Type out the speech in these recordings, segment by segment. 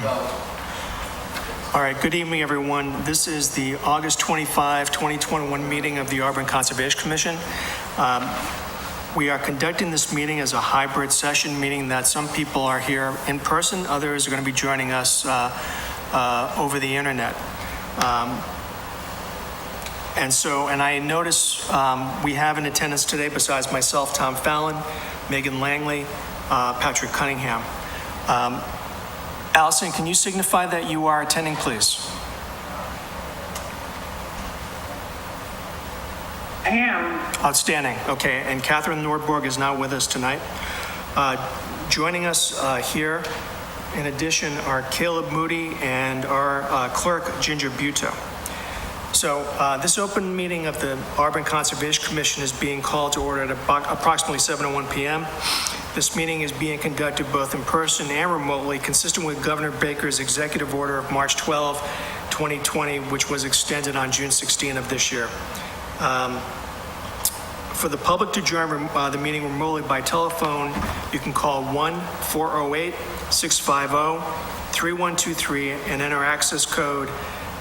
All right, good evening, everyone. This is the August 25, 2021 meeting of the Auburn Conservation Commission. We are conducting this meeting as a hybrid session, meaning that some people are here in person, others are going to be joining us over the internet. And I notice we have in attendance today, besides myself, Tom Fallon, Megan Langley, Patrick Cunningham. Allison, can you signify that you are attending, please? I am. Outstanding. Okay, and Catherine Nordborg is now with us tonight. Joining us here, in addition, are Caleb Moody and our clerk, Ginger Buto. So this open meeting of the Auburn Conservation Commission is being called to order at approximately 7:01 p.m. This meeting is being conducted both in person and remotely, consistent with Governor Baker's executive order of March 12, 2020, which was extended on June 16 of this year. For the public to join the meeting remotely by telephone, you can call 1-408-650-3123 and enter access code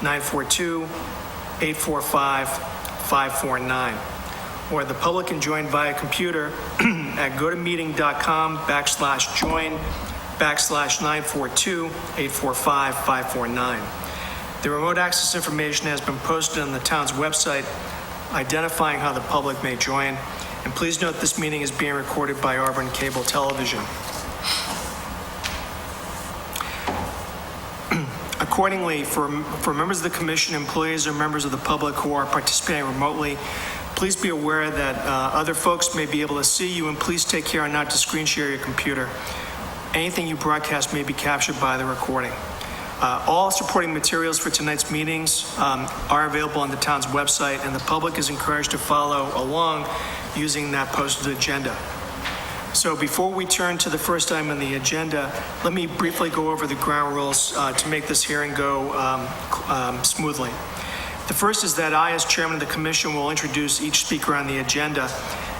942-845-549. Or the public can join via computer at gotomeeting.com/join/942-845-549. The remote access information has been posted on the town's website, identifying how the public may join. And please note this meeting is being recorded by Auburn Cable Television. Accordingly, for members of the commission, employees, or members of the public who are participating remotely, please be aware that other folks may be able to see you, and please take care not to screen share your computer. Anything you broadcast may be captured by the recording. All supporting materials for tonight's meetings are available on the town's website, and the public is encouraged to follow along using that posted agenda. So before we turn to the first item on the agenda, let me briefly go over the ground rules to make this hearing go smoothly. The first is that I, as chairman of the commission, will introduce each speaker on the agenda.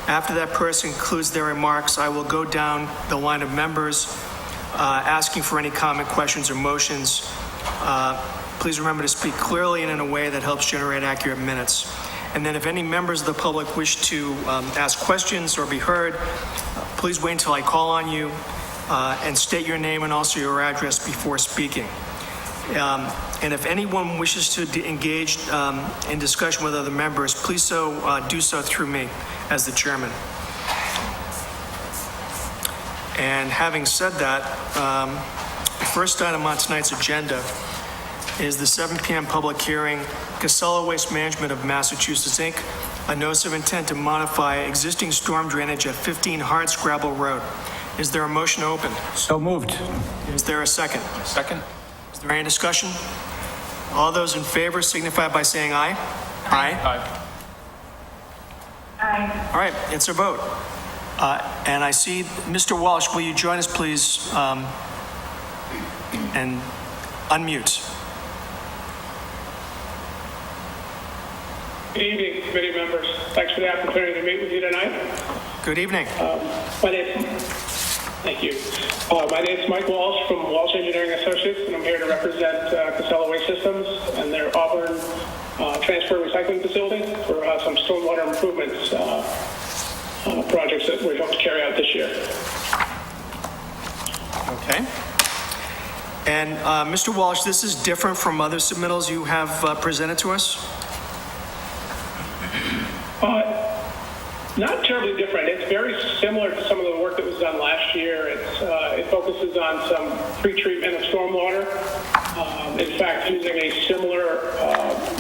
After that person concludes their remarks, I will go down the line of members asking for any comment, questions, or motions. Please remember to speak clearly and in a way that helps generate accurate minutes. And then if any members of the public wish to ask questions or be heard, please wait until I call on you and state your name and also your address before speaking. And if anyone wishes to engage in discussion with other members, please do so through me as the chairman. And having said that, the first item on tonight's agenda is the 7 p.m. public hearing, Casella Waste Management of Massachusetts, Inc., a notice of intent to modify existing storm drainage at 15 Hardscrabble Road. Is there a motion to open? So moved. Is there a second? Second. Is there any discussion? All those in favor signify by saying aye. Aye. Aye. Aye. All right, it's a vote. And I see Mr. Walsh, will you join us, please, and unmute. Good evening, committee members. Thanks for the opportunity to meet with you tonight. Good evening. Thank you. My name is Mike Walsh from Walsh Engineering Associates, and I'm here to represent Casella Waste Systems and their Auburn transfer recycling facility for some stormwater improvements projects that we hope to carry out this year. Okay. And Mr. Walsh, this is different from other submittals you have presented to us? Not terribly different. It's very similar to some of the work that was done last year. It focuses on some pre-treatment of stormwater. In fact, using a similar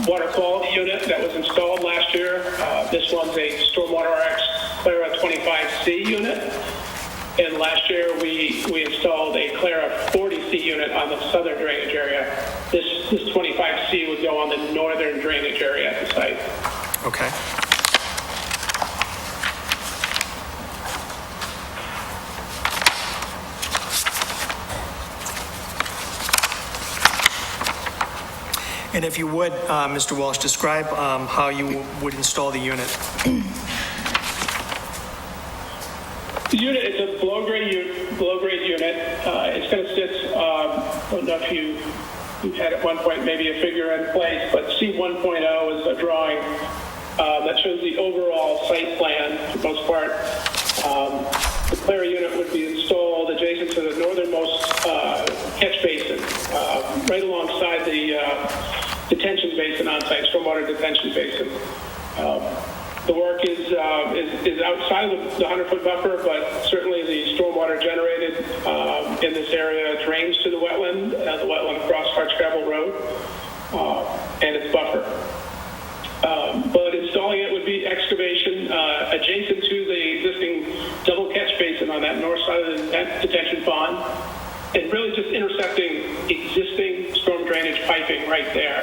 water quality unit that was installed last year. This one's a Stormwater RX Clara 25C unit. And last year we installed a Clara 40C unit on the southern drainage area. This 25C would go on the northern drainage area at the site. Okay. And if you would, Mr. Walsh, describe how you would install the unit. The unit is a below-grade below-grade unit. It's going to sit, I don't know if you've had at one point maybe a figure in place, but C1.0 is a drawing that shows the overall site plan for the most part. The Clara unit would be installed adjacent to the northernmost catch basin, right alongside the detention basin on-site, stormwater detention basin. The work is outside of the 100-foot buffer, but certainly the stormwater generated in this area drains to the wetland across Hartscrabble Road, and it's buffer. But installing it would be excavation adjacent to the existing double catch basin on that north side of the detention pond, and really just intersecting existing storm drainage piping right there.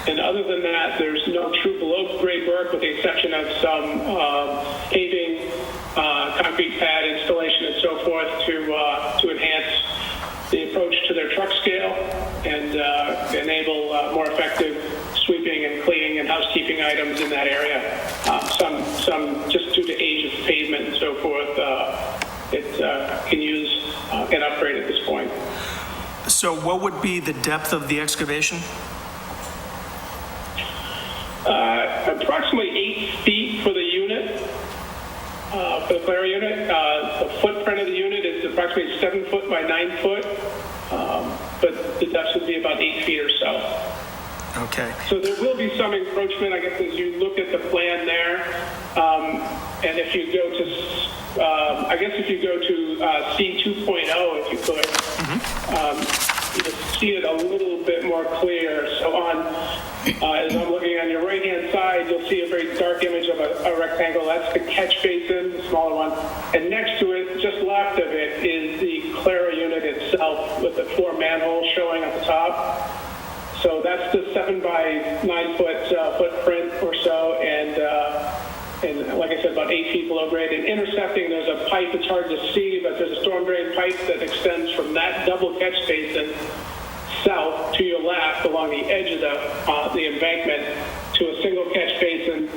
And other than that, there's no true below-grade work with the exception of some paving, concrete pad installation, and so forth to enhance the approach to their truck scale and enable more effective sweeping and cleaning and housekeeping items in that area. Some just due to age of pavement and so forth, it can use an upgrade at this point. So what would be the depth of the excavation? Approximately 8 feet for the unit, for the Clara unit. The footprint of the unit is approximately 7 foot by 9 foot, but the depth would be about 8 feet or so. Okay. So there will be some encroachment, I guess, as you look at the plan there. And if you go to, I guess if you go to C2.0, if you could, you'll see it a little bit more clear. So as I'm looking on your right-hand side, you'll see a very dark image of a rectangle. That's the catch basin, the smaller one. And next to it, just left of it, is the Clara unit itself with the 4 manholes showing at the top. So that's the 7 by 9 foot footprint or so, and like I said, about 8 feet below grade. And intersecting, there's a pipe. It's hard to see, but there's a storm drain pipe that extends from that double catch basin south to your left along the edge of the embankment to a single catch basin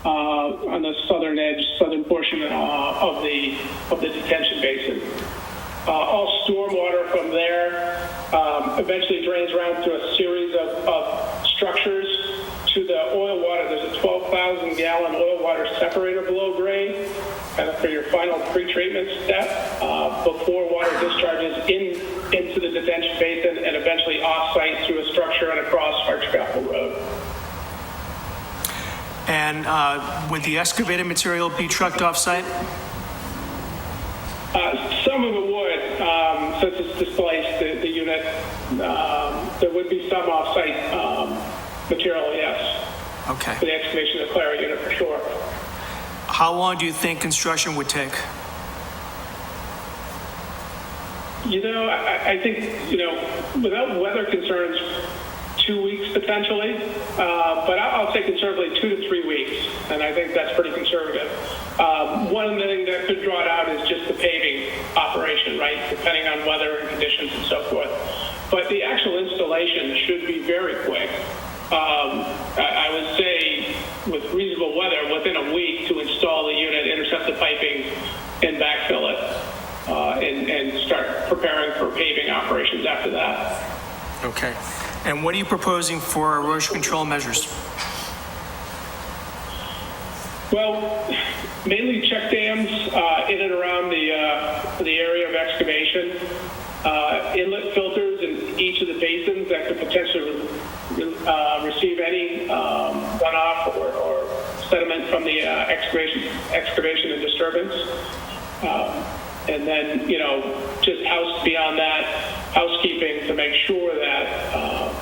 on the southern portion of the detention basin. All stormwater from there eventually drains around through a series of structures to the oil water. There's a 12,000-gallon oil water separator below grade, kind of for your final pre-treatment step before water discharges into the detention basin and eventually off-site through a structure and across Hartscrabble Road. And would the excavated material be trucked off-site? Some of it would, since it's displaced the unit. There would be some off-site material, yes. Okay. For the excavation of the Clara unit, for sure. How long do you think construction would take? I think, without weather concerns, 2 weeks potentially, but I'll say conservatively 2 to 3 weeks, and I think that's pretty conservative. One thing that could draw it out is just the paving operation, right, depending on weather and conditions and so forth. But the actual installation should be very quick. I would say with reasonable weather, within a week to install the unit, intercept the piping, and backfill it, and start preparing for paving operations after that. Okay. And what are you proposing for erosion control measures? Well, mainly check dams in and around the area of excavation, inlet filters in each of the basins that could potentially receive any runoff or sediment from the excavation and disturbance. And then, just beyond that, housekeeping to make sure that,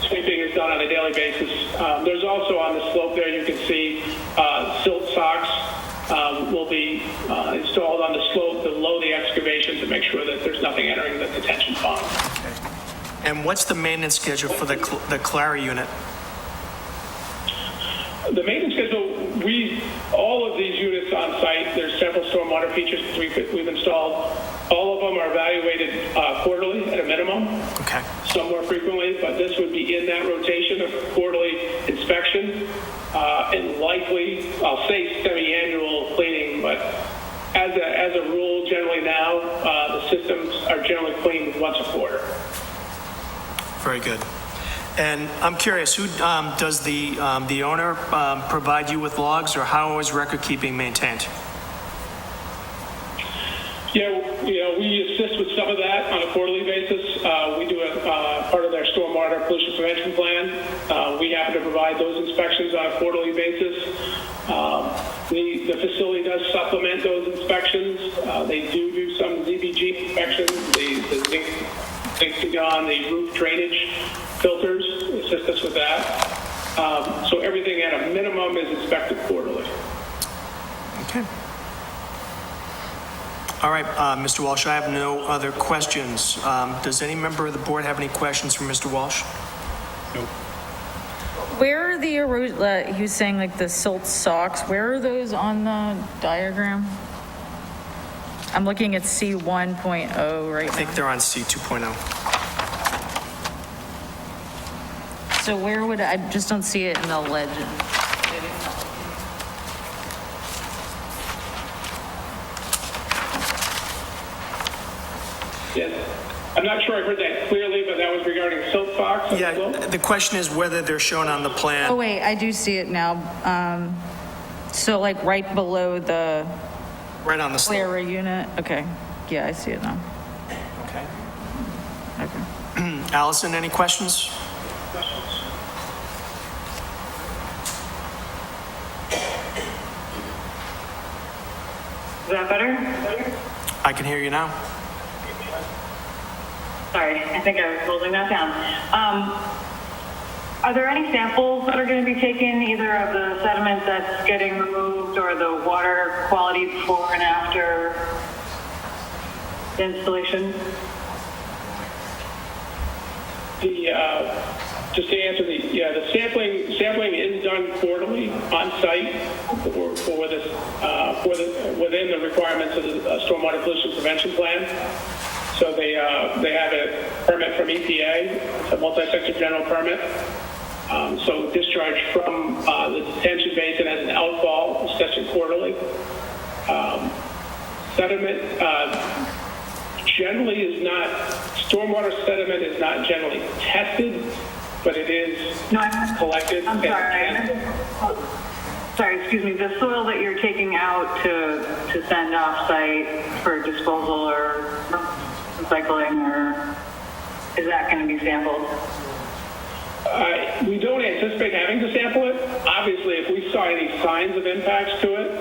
sweeping is done on a daily basis. There's also on the slope there, you can see silt socks will be installed on the slope below the excavation to make sure that there's nothing entering the detention pond. Okay. And what's the maintenance schedule for the Clara unit? The maintenance schedule, all of these units on site, there's several stormwater features we've installed. All of them are evaluated quarterly at a minimum. Okay. Some more frequently, but this would be in that rotation of quarterly inspection and likely, I'll say semi-annual cleaning, but as a rule, generally now, the systems are generally cleaned once a quarter. Very good. And I'm curious, who does the owner provide you with logs, or how is record keeping maintained? Yeah, we assist with some of that on a quarterly basis. We do a part of their stormwater pollution prevention plan. We happen to provide those inspections on a quarterly basis. The facility does supplement those inspections. They do some ZBG inspections. The zinc on the roof drainage filters assist us with that. So everything at a minimum is inspected quarterly. Okay. All right, Mr. Walsh, I have no other questions. Does any member of the board have any questions for Mr. Walsh? Nope. Where are the erosion, he was saying like the silt socks, where are those on the diagram? I'm looking at C1.0 right I think now. they're on C2.0. So where would, I just don't see it in the legend. Yes. I'm not sure I heard that clearly, but that was regarding silt socks as Yeah, well. the question is whether they're shown on the Oh, plan. wait, I do see it now. So like right below the Right on the slope. Clara unit? Okay, yeah, I see it now. Okay. Okay. Allison, any questions? Is that better? I can hear you now. Sorry, I think I was holding that down. Are there any samples that are going to be taken, either of the sediment that's getting removed or the water quality before and after the installation? Just to answer the sampling is done quarterly on site for this within the requirements of the stormwater pollution prevention plan. So they have a permit from EPA, it's a multi-sector general permit. So discharge from the detention basin as an outfall is tested quarterly. Sediment generally is not, stormwater sediment is not generally tested, but it is collected. I'm sorry. Sorry, excuse me. The soil that you're taking out to send off site for disposal or recycling, or is that going to be sampled? We don't anticipate having to sample it. Obviously, if we saw any signs of impacts to it,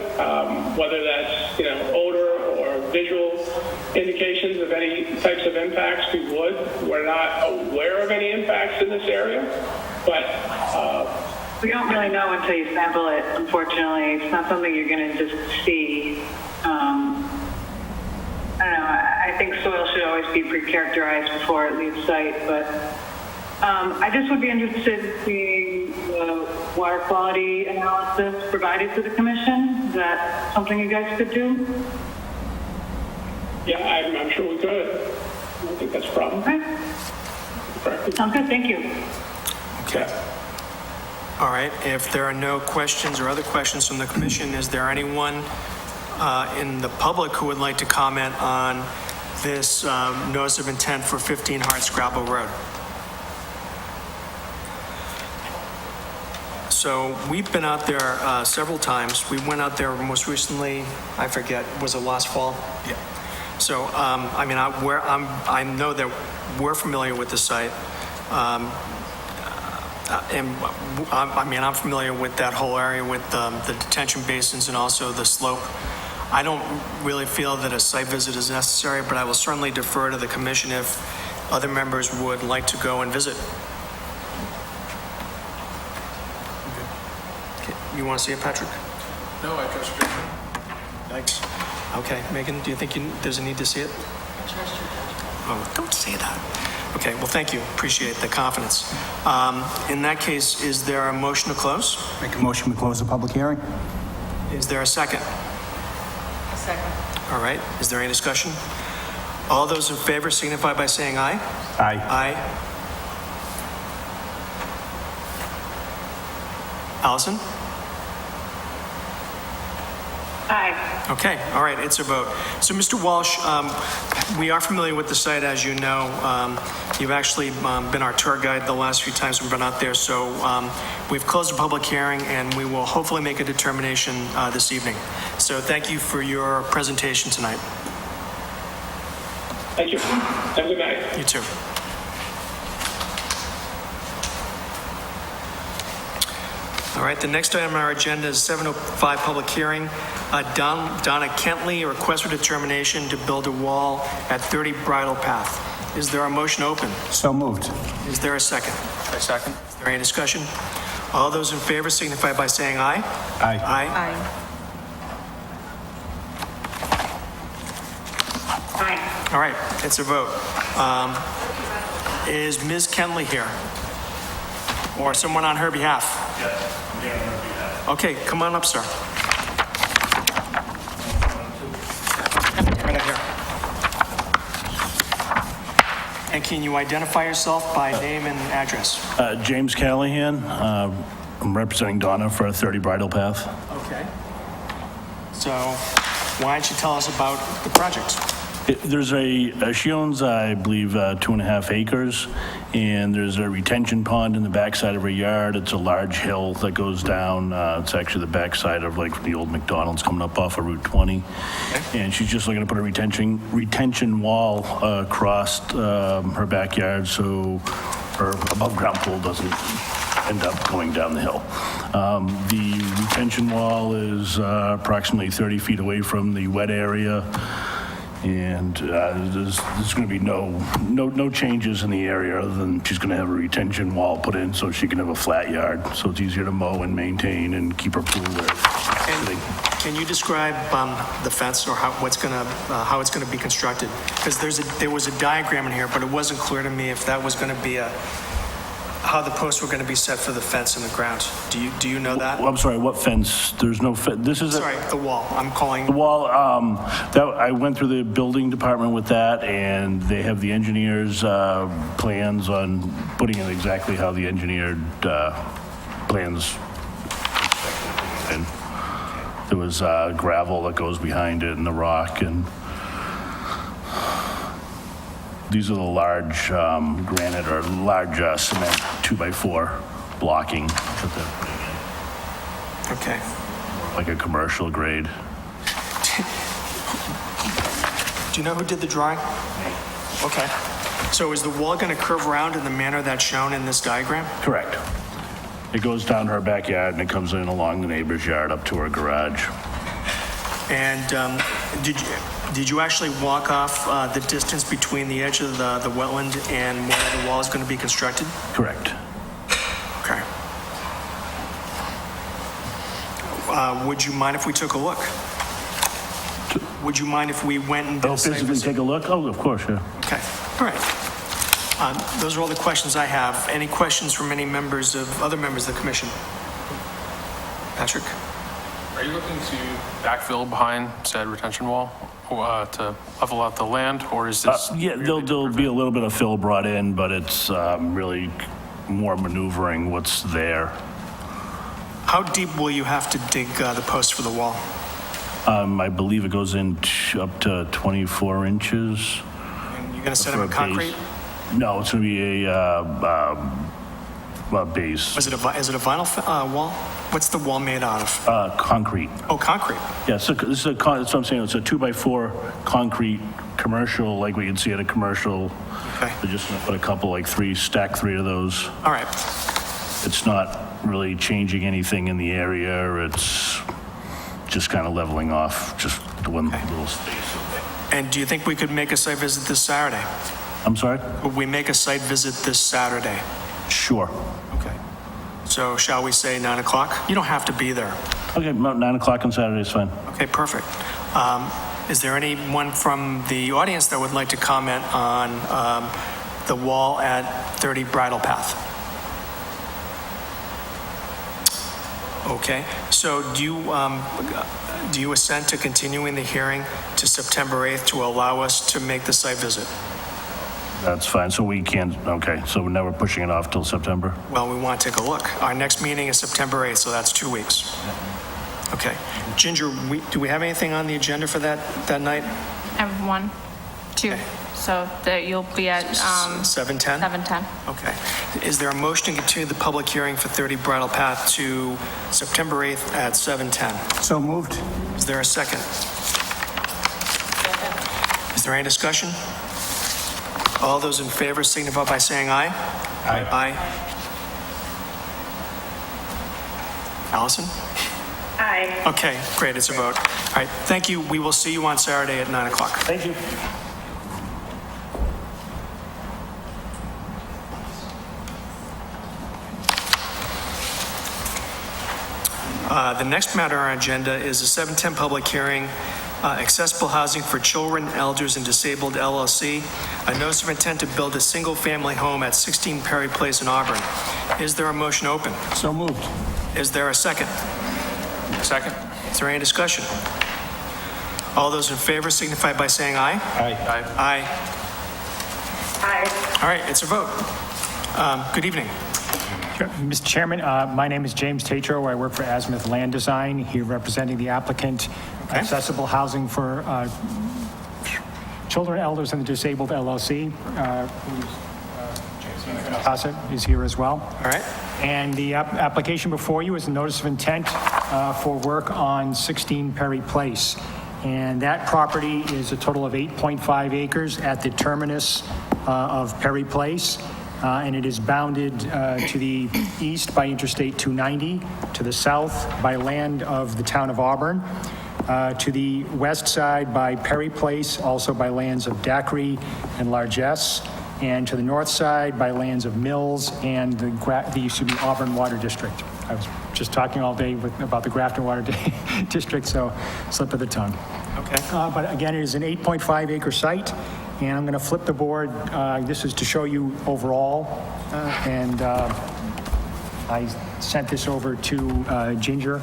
whether that's odor or visual indications of any types of impacts, we would. We're not aware of any impacts in this area, but we don't really know until you sample it. Unfortunately, it's not something you're going to just see. I don't know. I think soil should always be pre-characterized before it leaves site, but I just would be interested in seeing the water quality analysis provided to the commission. Is that something you guys could do? yeah, I'm sure we could. I don't think that's a problem. Okay. Correct. Sounds good. Thank you. Okay. All right, if there are no questions or other questions from the commission, is there anyone in the public who would like to comment on this notice of intent for 15 Hardscrabble Road? So we've been out there several times. We went out there most recently, I forget, was it last fall? Yeah. So, I mean, I know that we're familiar with the site. And I'm familiar with that whole area with the detention basins and also the slope. I don't really feel that a site visit is necessary, but I will certainly defer to the commission if other members would like to go and visit. Okay. You want to see it, Patrick? No, I trust you. Thanks. Okay, Megan, do you think there's a need to see it? I trust you. Oh, don't say that. Okay, well, thank you. Appreciate the confidence. In that case, is there a motion to close? Make a motion to close the public hearing? Is there a second? A second. All right, is there any discussion? All those in favor signify by saying aye. Aye. Aye. Allison? Aye. Okay, all right, it's a vote. So, Mr. Walsh, we are familiar with the site, as you know. You've actually been our tour guide the last few times we've been out there, so we've closed the public hearing, and we will hopefully make a determination this evening. So thank you for your presentation tonight. Thank you. Have a good night. You too. All right, the next item on our agenda is 7:05 public hearing. Donna Kentley, a request for determination to build a wall at 30 Bridle Path. Is there a motion open? So moved. Is there a second? I second. Is there any discussion? All those in favor signify by saying aye. Aye. Aye. Aye. All right, it's a vote. Is Ms. Kentley here? Or someone on her behalf? Yes, I'm here on her behalf. Okay, come on up, sir. Right up here. And can you identify yourself by name and address? James Callahan, I'm representing Donna for 30 Bridle Path. Okay. So why don't you tell us about the project? She owns, I believe, 2.5 acres, and there's a retention pond in the backside of her yard. It's a large hill that goes down. It's actually the backside of like the old McDonald's coming up off of Route 20. Okay. And she's just looking to put a retention wall across her backyard so her above ground pool doesn't end up going down the hill. The retention wall is approximately 30 feet away from the wet area. And there's going to be no changes in the area other than she's going to have a retention wall put in so she can have a flat yard, so it's easier to mow and maintain and keep her pool there. Can you describe the fence or how it's going to be constructed? Because there was a diagram in here, but it wasn't clear to me if that was going to be how the posts were going to be set for the fence in the ground. Do you know that? Well, I'm sorry, what fence? There's no fence. This is Sorry, the wall. I'm calling. the wall. I went through the building department with that, and they have the engineer's plans on putting in exactly how the engineered plans. And there was gravel that goes behind it and the rock, and these are the large granite or large cement 2x4 blocking that they're putting in. Okay. Like a commercial grade. Do you know who did the drawing? Okay. So is the wall going to curve around in the manner that's shown in this diagram? Correct. It goes down to her backyard and it comes in along the neighbor's yard up to her garage. And did you actually walk off the distance between the edge of the wetland and where the wall is going to be constructed? Correct. Okay. Would you mind if we took a look? Would you mind if we went and did a site Physically visit? take a look? Oh, of course, yeah. Okay, all right. Those are all the questions I have. Any questions from any other members of the commission? Patrick? Are you looking to backfill behind said retention wall to level out the land, or is this? Yeah, there'll be a little bit of fill brought in, but it's really more maneuvering what's there. How deep will you have to dig the post for the wall? I believe it goes in up to 24 inches. And you're going to set for up a in concrete? base. No, it's going to be a base. Is it a vinyl wall? What's the wall made out of? Concrete. Oh, concrete. Yeah, so this is that's what I'm saying. It's a 2x4 concrete commercial, like we can see at a commercial. Okay. They're just gonna put a couple, like stack three of those. All right. It's not really changing anything in the area. It's just kind of leveling off just the one little space. And do you think we could make a site visit this Saturday? I'm sorry? Would we make a site visit this Saturday? Sure. Okay. So shall we say 9 o'clock? You don't have to be there. Okay, about 9 o'clock on Saturday is fine. Okay, perfect. Is there anyone from the audience that would like to comment on the wall at 30 Bridle Path? Okay, so do you assent to continuing the hearing to September 8th to allow us to make the site visit? That's fine. So we can't, okay, so now we're pushing it off till September? Well, we want to take a look. Our next meeting is September 8th, so that's 2 weeks. Okay. Ginger, do we have anything on the agenda for that night? I have 1, 2, so that you'll be at 7:10? 7:10. Okay. Is there a motion to continue the public hearing for 30 Bridle Path to September 8th at 7:10? So moved. Is there a second? Is there any discussion? All those in favor signify by saying aye. Aye. Aye. Allison? Aye. Okay, great, it's a vote. All right, thank you. We will see you on Saturday at 9 o'clock. Thank you. The next matter on our agenda is a 7:10 public hearing, accessible housing for children, elders, and disabled LLC, a notice of intent to build a single-family home at 16 Perry Place in Auburn. Is there a motion open? So moved. Is there a second? Second? Is there any discussion? All those in favor signify by saying aye. Aye. Aye. Aye. Aye. All right, it's a vote. Good evening. Sure. Mr. Chairman, my name is James Tatro. I work for Azimuth Land Design, here representing the applicant, Accessible Housing for Children, Elders, and the Disabled LLC. Casa is here as well. All right. And the application before you is a notice of intent for work on 16 Perry Place. And that property is a total of 8.5 acres at the terminus of Perry Place. And it is bounded to the east by Interstate 290, to the south by land of the town of Auburn, to the west side by Perry Place, also by lands of Dacre and Largesse, and to the north side by lands of Mills and the Auburn Water District. I was just talking all day about the Grafton Water District, so slip of the tongue. Okay. But again, it is an 8.5 acre site, and I'm going to flip the board. This is to show you overall, and I sent this over to Ginger,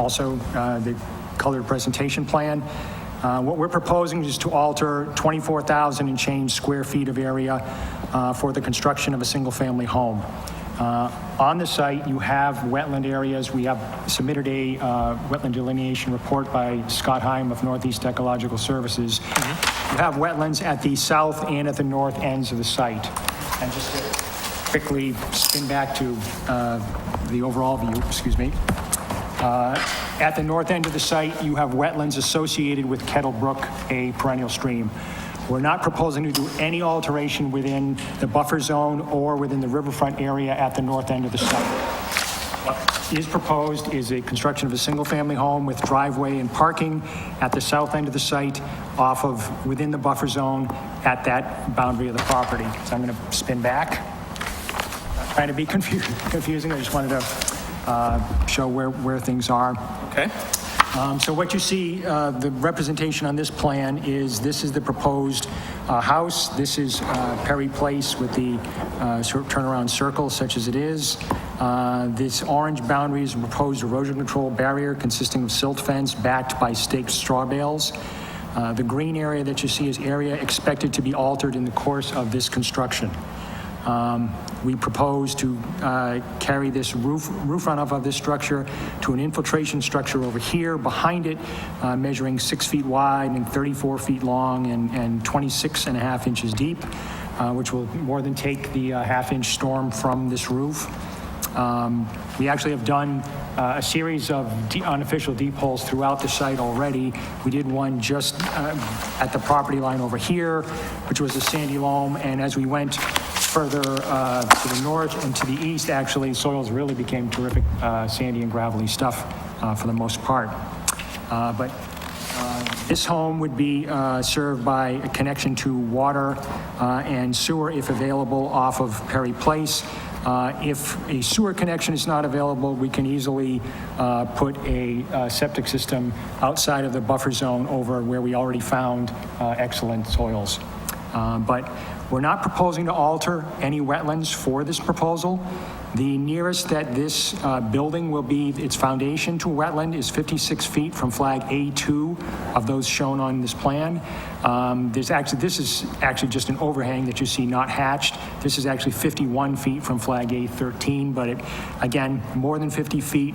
also the colored presentation plan. What we're proposing is to alter 24,000 and change square feet of area for the construction of a single-family home. On the site, you have wetland areas. We have submitted a wetland delineation report by Scott Heim of Northeast Ecological Services. You have wetlands at the south and at the north ends of the site. And just to quickly spin back to the overall view, excuse me. At the north end of the site, you have wetlands associated with Kettle Brook, a perennial stream. We're not proposing to do any alteration within the buffer zone or within the riverfront area at the north end of the site. What is proposed is a construction of a single-family home with driveway and parking at the south end of the site within the buffer zone at that boundary of the property. So I'm going to spin back. Not trying to be confusing. I just wanted to show where things are. Okay. So what you see, the representation on this plan is this is the proposed house. This is Perry Place with the turnaround circle, such as it is. This orange boundary is a proposed erosion control barrier consisting of silt fence backed by staked straw bales. The green area that you see is area expected to be altered in the course of this construction. We propose to carry this roof runoff of this structure to an infiltration structure over here behind it, measuring 6 feet wide and 34 feet long and 26.5 inches deep, which will more than take the half-inch storm from this roof. We actually have done a series of unofficial deep holes throughout the site already. We did one just at the property line over here, which was a sandy loam, and as we went further to the north and to the east, actually, soils really became terrific sandy and gravelly stuff for the most part. But this home would be served by a connection to water and sewer, if available, off of Perry Place. If a sewer connection is not available, we can easily put a septic system outside of the buffer zone over where we already found excellent soils. But we're not proposing to alter any wetlands for this proposal. The nearest that this building will be, its foundation to a wetland, is 56 feet from flag A2 of those shown on this plan. This is actually just an overhang that you see not hatched. This is actually 51 feet from flag A13, but again, more than 50 feet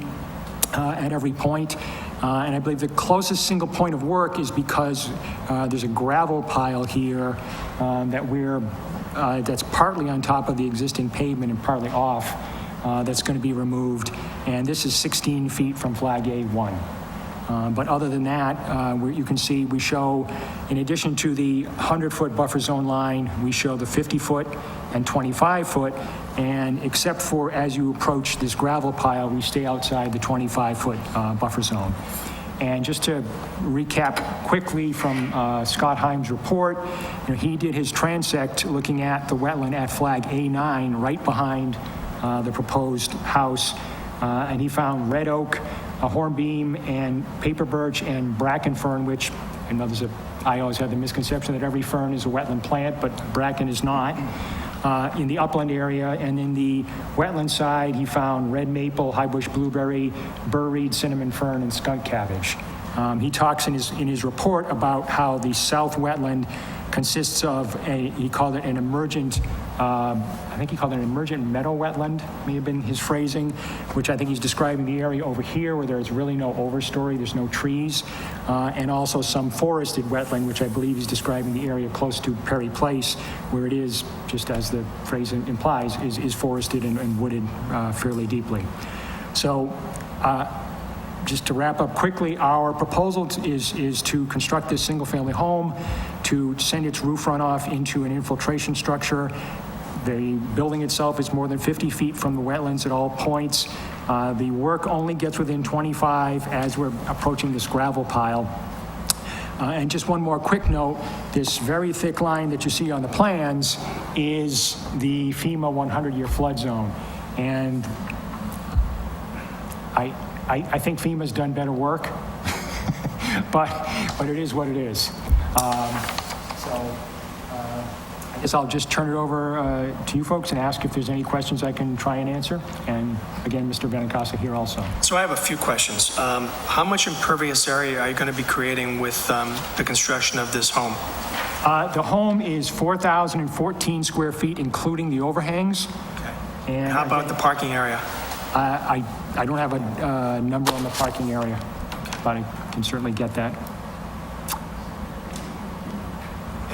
at every point. And I believe the closest single point of work is because there's a gravel pile here that's partly on top of the existing pavement and partly off, that's going to be removed. And this is 16 feet from Flag A1. But other than that, you can see we show, in addition to the 100-foot buffer zone line, we show the 50-foot and 25-foot, and except for as you approach this gravel pile, we stay outside the 25-foot buffer zone. And just to recap quickly from Scott Himes' report, he did his transect looking at the wetland at Flag A9 right behind the proposed house, and he found red oak, a hornbeam, and paper birch and bracken fern, which I always had the misconception that every fern is a wetland plant, but bracken is not, in the upland area. And in the wetland side, he found red maple, highbush blueberry, burreed, cinnamon fern, and skunk cabbage. He talks in his report about how the south wetland consists of he called it an emergent, I think he called it an emergent meadow wetland, may have been his phrasing, which I think he's describing the area over here where there's really no overstory, there's no trees, and also some forested wetland, which I believe he's describing the area close to Perry Place, where it is, just as the phrase implies, is forested and wooded fairly deeply. So, just to wrap up quickly, our proposal is to construct this single-family home, to send its roof runoff into an infiltration structure. The building itself is more than 50 feet from the wetlands at all points. The work only gets within 25 as we're approaching this gravel pile. And just one more quick note, this very thick line that you see on the plans is the FEMA 100-year flood zone. And I think FEMA's done better work, but it is what it is. I guess I'll just turn it over to you folks and ask if there's any questions I can try and answer. And again, Mr. Benincasa here also. So I have a few questions. How much impervious area are you going to be creating with the construction of this home? The home is 4,014 square feet, including the overhangs. Okay. And how about the parking area? I don't have a number on the parking area, but I can certainly get that.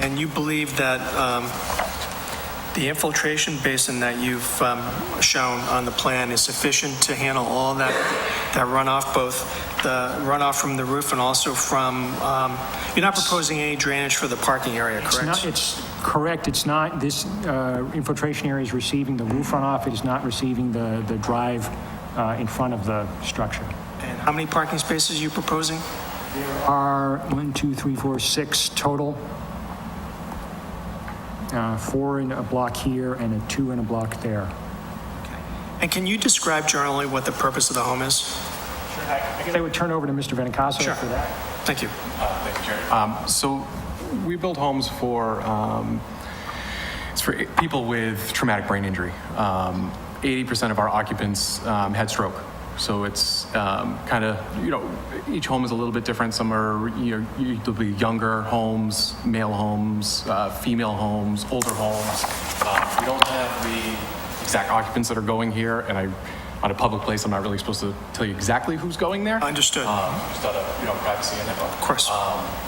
And you believe that the infiltration basin that you've shown on the plan is sufficient to handle all that runoff, both the runoff from the roof and also from, you're not proposing any drainage for the parking area, correct? It's correct. It's not. This infiltration area is receiving the roof runoff. It is not receiving the drive in front of the structure. And how many parking spaces are you proposing? There are 6 total. 4 in a block here and 2 in a block there. Okay. And can you describe generally what the purpose of the home is? Sure. I guess I would turn over to Mr. Benincasa for that. Thank you. Thank you, Jerry. So we build homes for it's for people with traumatic brain injury. 80% of our occupants had stroke. So it's kind of, each home is a little bit different. Some are, there'll be younger homes, male homes, female homes, older homes. We don't have the exact occupants that are going here, and on a public place, I'm not really supposed to tell you exactly who's going there. Understood. Just out of, privacy and info. Of course.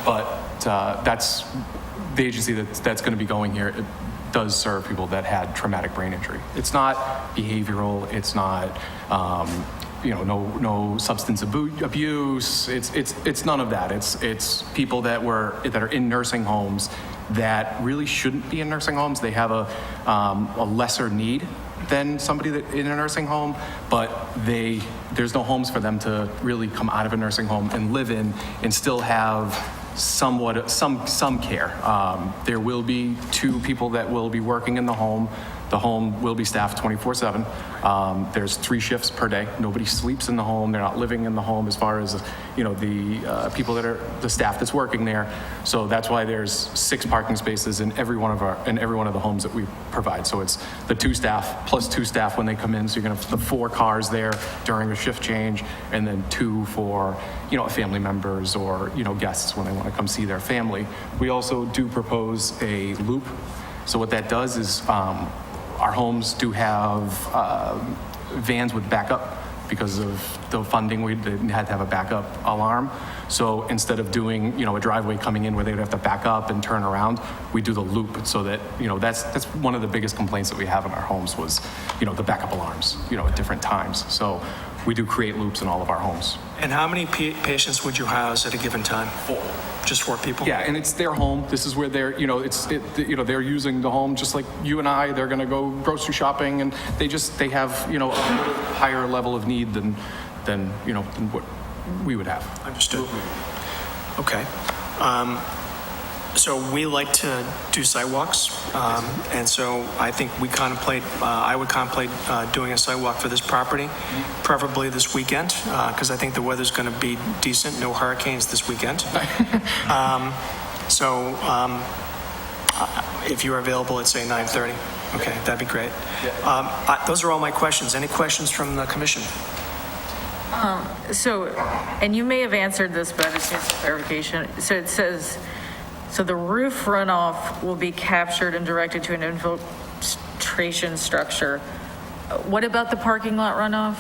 But that's the agency that's going to be going here. It does serve people that had traumatic brain injury. It's not behavioral. It's not, no substance abuse. It's none of that. It's people that are in nursing homes that really shouldn't be in nursing homes. They have a lesser need than somebody that in a nursing home, but there's no homes for them to really come out of a nursing home and live in and still have some care. There will be 2 people that will be working in the home. The home will be staffed 24/7. There's 3 shifts per day. Nobody sleeps in the home. They're not living in the home as far as, the people that are the staff that's working there. So that's why there's 6 parking spaces in every one of the homes that we provide. So it's the 2 staff plus 2 staff when they come in. So you're going to have the 4 cars there during a shift change, and then 2 for, family members or, guests when they want to come see their family. We also do propose a loop. So what that does is, our homes do have vans with backup because of the funding, we had to have a backup alarm. So instead of doing, a driveway coming in where they would have to back up and turn around, we do the loop so that, that's one of the biggest complaints that we have in our homes was, the backup alarms, at different times. So we do create loops in all of our homes. And how many patients would you house at a given time? 4. Just 4 people? Yeah, and it's their home. This is where they're, they're using the home just like you and I. They're going to go grocery shopping, and they have, a little higher level of need than what we would have. Understood. Okay. So we like to do sidewalks, and so I think I would contemplate doing a sidewalk for this property, preferably this weekend, because I think the weather's going to be decent, no hurricanes this weekend. If you're available at, say, 9:30, okay, that'd be great. Those are all my questions. Any questions from the commission? So, and you may have answered this, but it's just clarification. So it says, so the roof runoff will be captured and directed to an infiltration structure. What about the parking lot runoff?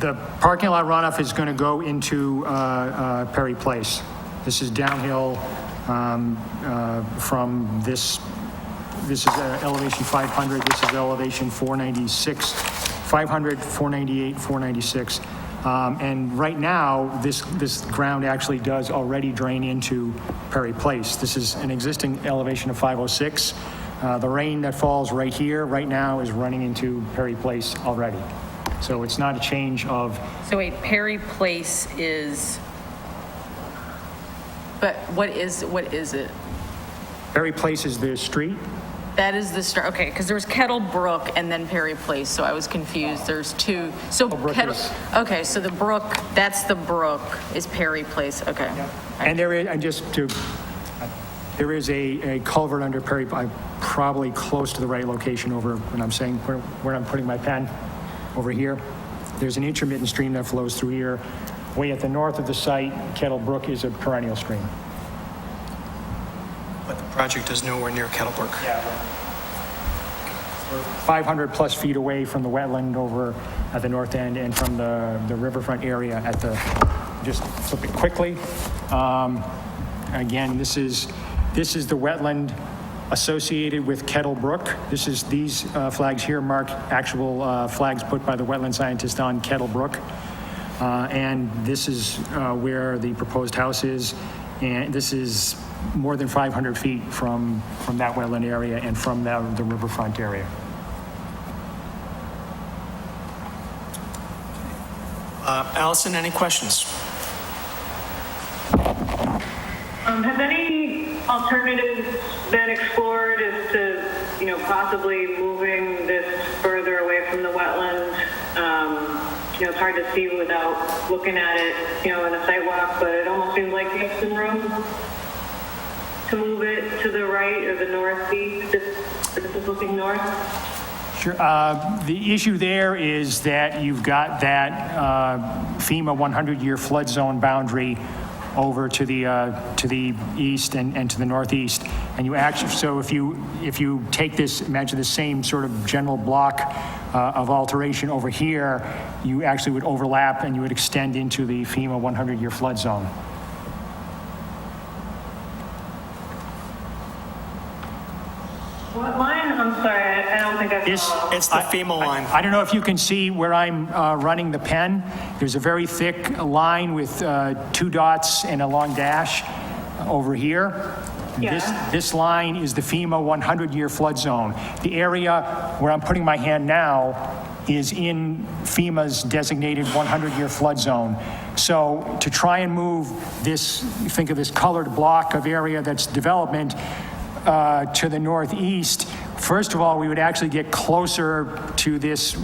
The parking lot runoff is going to go into Perry Place. This is downhill from this. This is elevation 500. This is elevation 496, 500, 498, 496. And right now, this ground actually does already drain into Perry Place. This is an existing elevation of 506. The rain that falls right here, right now, is running into Perry Place already. So it's not a change of... So wait, Perry Place is... But what is it? Perry Place is the street. That is the start, okay, because there was Kettle Brook and then Perry Place, so I was confused. There's 2. So Kettle, okay, so the brook, that's the brook, is Perry Place, okay. And there is, there is a culvert under Perry, probably close to the right location over, when I'm saying, where I'm putting my pen, over here. There's an intermittent stream that flows through here. Way at the north of the site, Kettle Brook is a perennial stream. But the project is nowhere near Kettlebrook. Yeah. We're 500 plus feet away from the wetland over at the north end and from the riverfront area at the, just flip it quickly. Again, this is the wetland associated with Kettle Brook. These flags here mark actual flags put by the wetland scientist on Kettle Brook. And this is where the proposed house is. And this is more than 500 feet from that wetland area and from the riverfront area. Allison, any questions? Have any alternatives been explored as to, possibly moving this further away from the wetland? It's hard to see without looking at it, in a sidewalk, but it almost seems like you have some room to move it to the right or the northeast, if this is looking north. Sure. The issue there is that you've got that FEMA 100-year flood zone boundary over to the east and to the northeast, and you actually, so if you take this, imagine the same sort of general block of alteration over here, you actually would overlap and you would extend into the FEMA 100-year flood zone. What line? I'm sorry, I don't think I follow. It's the FEMA line. I don't know if you can see where I'm running the pen. There's a very thick line with 2 dots and a long dash over here. Yeah. This line is the FEMA 100-year flood zone. The area where I'm putting my hand now is in FEMA's designated 100-year flood zone. So to try and move this, think of this colored block of area that's development to the northeast, first of all, we would actually get closer to this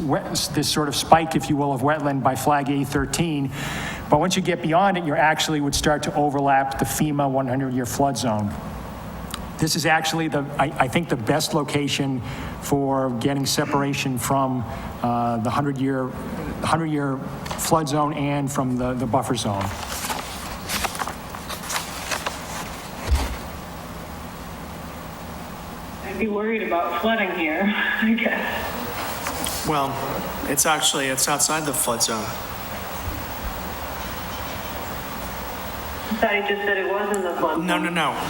sort of spike, if you will, of wetland by flag A13. But once you get beyond it, you actually would start to overlap the FEMA 100-year flood zone. This is actually I think the best location for getting separation from the 100-year flood zone and from the buffer zone. I'd be worried about flooding here, I guess. Well, it's outside the flood zone. I thought he just said it was in the flood. No.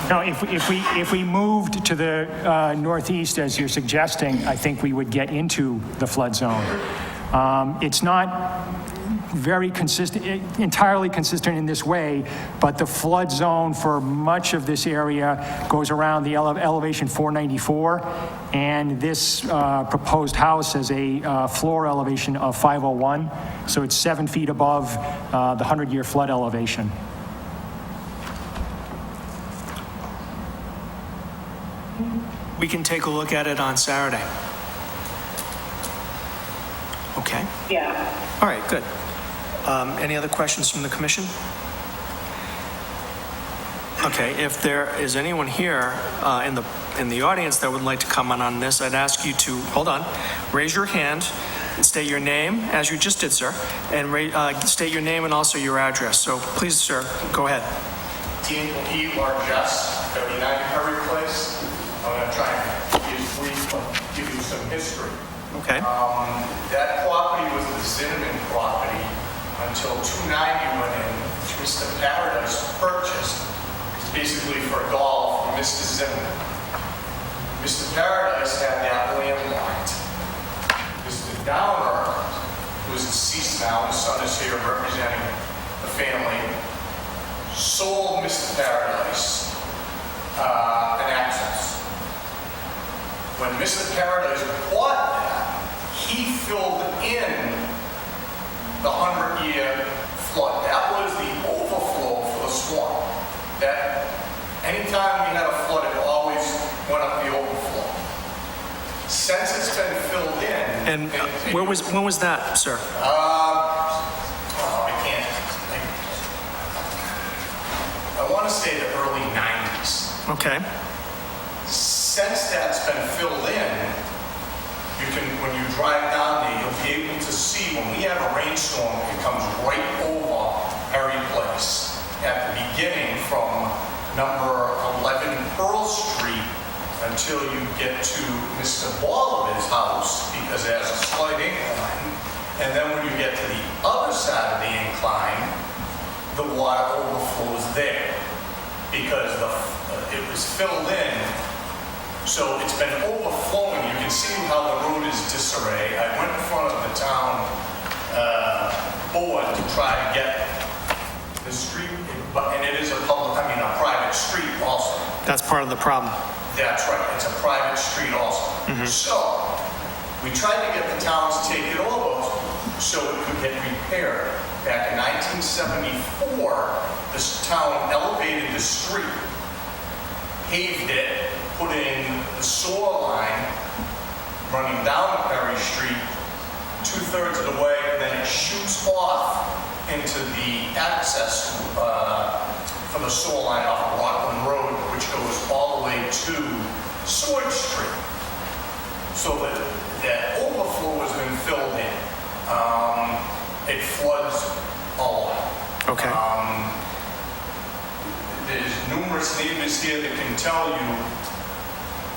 No, if we moved to the northeast, as you're suggesting, I think we would get into the flood zone. It's not very consistent, entirely consistent in this way, but the flood zone for much of this area goes around the elevation 494, and this proposed house has a floor elevation of 501, so it's 7 feet above the 100-year flood elevation. We can take a look at it on Saturday. Okay. Yeah. All right, good. Any other questions from the commission? Okay, if there is anyone here in the audience that would like to comment on this, I'd ask you to, hold on, raise your hand and state your name, as you just did, sir, and state your name and also your address. So please, sir, go ahead. Dean E. Largess, 39 Perry Place. I'm going to try and give you some history. Okay. That property was the Zinnemann property until 290 went in, which Mr. Paradise purchased. It's basically for golf from Mr. Zinnemann. Mr. Paradise had that landlocked. Mr. Downer, who is deceased now, his son is here representing the family, sold Mr. Paradise an access. When Mr. Paradise bought that, he filled in the 100-year flood. That was the overflow for the swamp. That anytime we had a flood, it always went up the overflow. Since it's been filled in... And when was that, sir? I want to say the early 90s. Okay. Since that's been filled in, you can, when you drive down there, you'll be able to see when we have a rainstorm, it comes right over Perry Place at the beginning from number 11 Pearl Street until you get to Mr. Bolivar's house, because it has a slight incline. And then when you get to the other side of the incline, the water overflows there because it was filled in. So it's been overflowing. You can see how the road is disarray. I went in front of the town board to try to get the street, and it is a private street also. That's part of the problem. That's right. It's a private street also. So we tried to get the town to take it over so it could get repaired. Back in 1974, this town elevated the street, paved it, putting the sewer line running down Perry Street 2/3 of the way, and then it shoots off into the access for the sewer line off of Rockland Road, which goes all the way to Seward Street. So that overflow has been filled in. It floods a lot. Okay. There's numerous neighbors here that can tell you,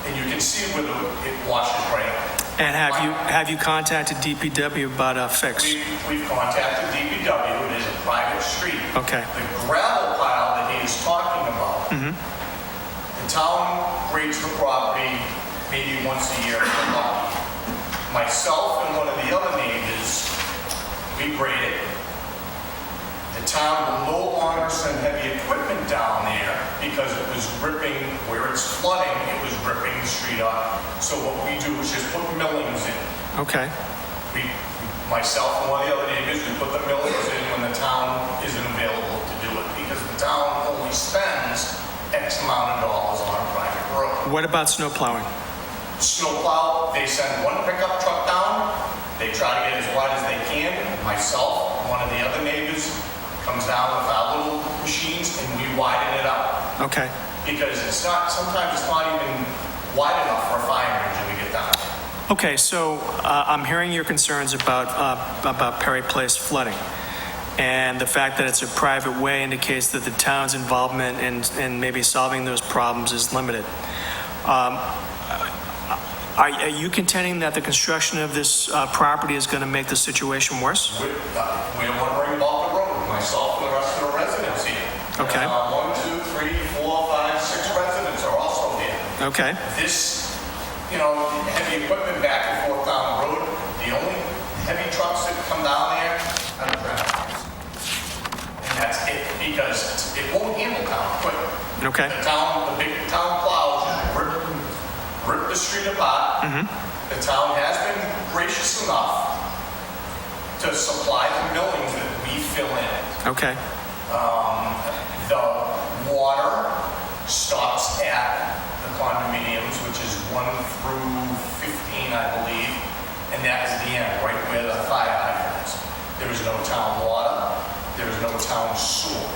and you can see where it washes right out. And have you contacted DPW about a fix? We've contacted DPW. It is a private street. Okay. The gravel pile that he is talking about, the town grades the property maybe once a year for lucky. Myself and one of the other neighbors, we grade it. The town will no longer send heavy equipment down there because it was ripping, where it's flooding, it was ripping the street up. So what we do is just put millings in. Okay. Myself and one of the other neighbors, we put the millings in when the town isn't available to do it, because the town only spends X amount of dollars on a private road. What about snow plowing? Snowplow, they send one pickup truck down, they try to get as wide as they can. Myself, one of the other neighbors, comes down with our little machines and we widen it out. Okay. Because sometimes it's not even wide enough for a fire engine to get down. Okay, so I'm hearing your concerns about Perry Place flooding. And the fact that it's a private way indicates that the town's involvement in maybe solving those problems is limited. Are you contending that the construction of this property is going to make the situation worse? We're wondering about the road, myself and the rest of the residents here. Okay. 1, 2, 3, 4, 5, 6 residents are also here. Okay. This, heavy equipment back and forth down the road, the only heavy trucks that come down there are the tractors. And that's it, because it won't handle town equipment. Okay. The big town plows rip the street apart. The town has been gracious enough to supply the millings that we fill in. Okay. The water stops at the condominiums, which is 1 through 15, I believe, and that is the end, right where the fire hydrant is. There is no town water, there is no town sewer.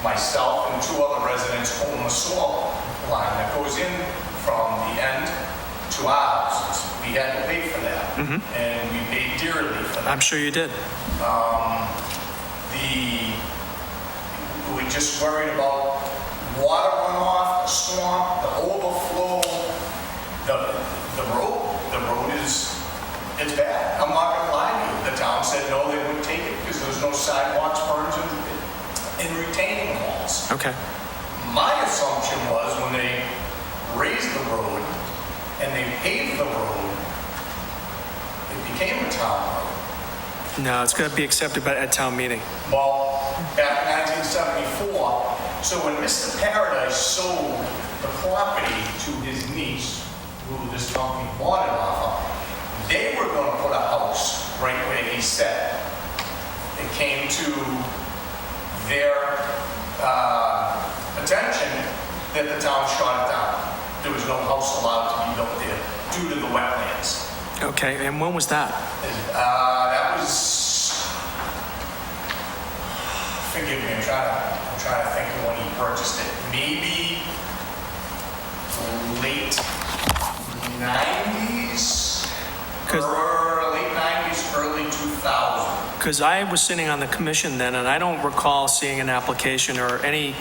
Myself and 2 other residents own the sewer line that goes in from the end to our houses. We had to pay for that, and we paid dearly for that. I'm sure you did. We're just worried about water runoff, the swamp, the overflow, the road is, it's bad. I'm not gonna lie to you. The town said no, they wouldn't take it because there's no sidewalks, berms, and retaining walls. Okay. My assumption was when they raised the road and they paved the road, it became a town road. No, it's going to be accepted at town meeting. Well, back in 1974, so when Mr. Paradise sold the property to his niece, who this company bought it off of, they were going to put a house right where he said. It came to their attention that the town shot it down. There was no house allowed to be built there due to the wetlands. Okay, and when was that? That was, forgive me, I'm trying to think of when he purchased it. Maybe late 90s, or late 90s, early 2000. Because I was sitting on the commission then, and I don't recall seeing an application or any